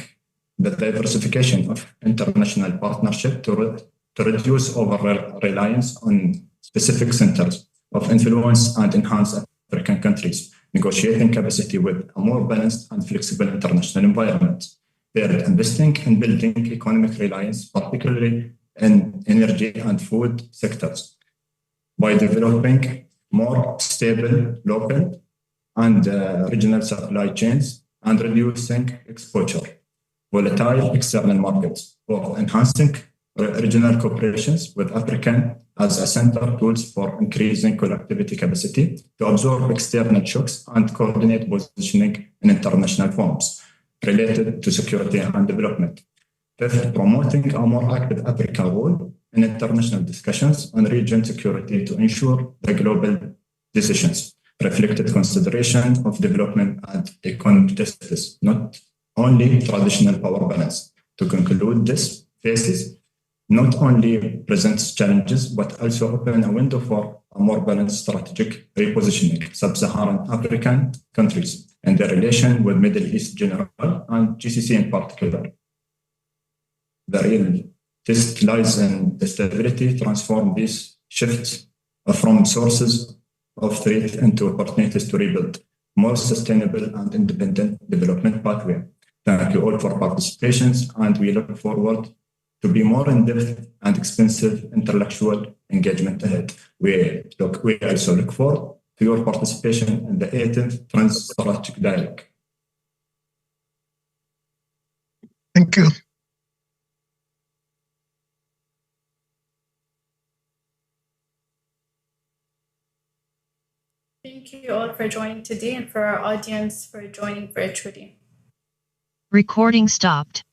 [SPEAKER 13] the diversification of international partnership to reduce over-reliance on specific centers of influence and enhance African countries, negotiating capacity with a more balanced and flexible international environment. Third, investing in building economic reliance, particularly in energy and food sectors, by developing more stable local and regional supply chains and reducing exposure, volatile external markets, or enhancing regional cooperations with African as a center tools for increasing collectivity capacity to absorb external shocks and coordinate positioning in international forums related to security and development. Fifth, promoting a more active African role in international discussions on region security to ensure the global decisions reflected consideration of development and economic justice, not only traditional power balance. To conclude, this phases not only presents challenges, but also open a window for a more balanced strategic repositioning sub-Saharan African countries and their relation with Middle East general and GCC in particular. The real test lies in the stability transform these shifts from sources of threat into opportunities to rebuild more sustainable and independent development pathway. Thank you all for participation, and we look forward to be more in-depth and expensive intellectual engagement ahead. We also look forward to your participation in the 18th Trans-Strategic Dialogue.
[SPEAKER 11] Thank you.
[SPEAKER 9] Thank you all for joining today and for our audience for joining virtually.
[SPEAKER 3] Recording stopped.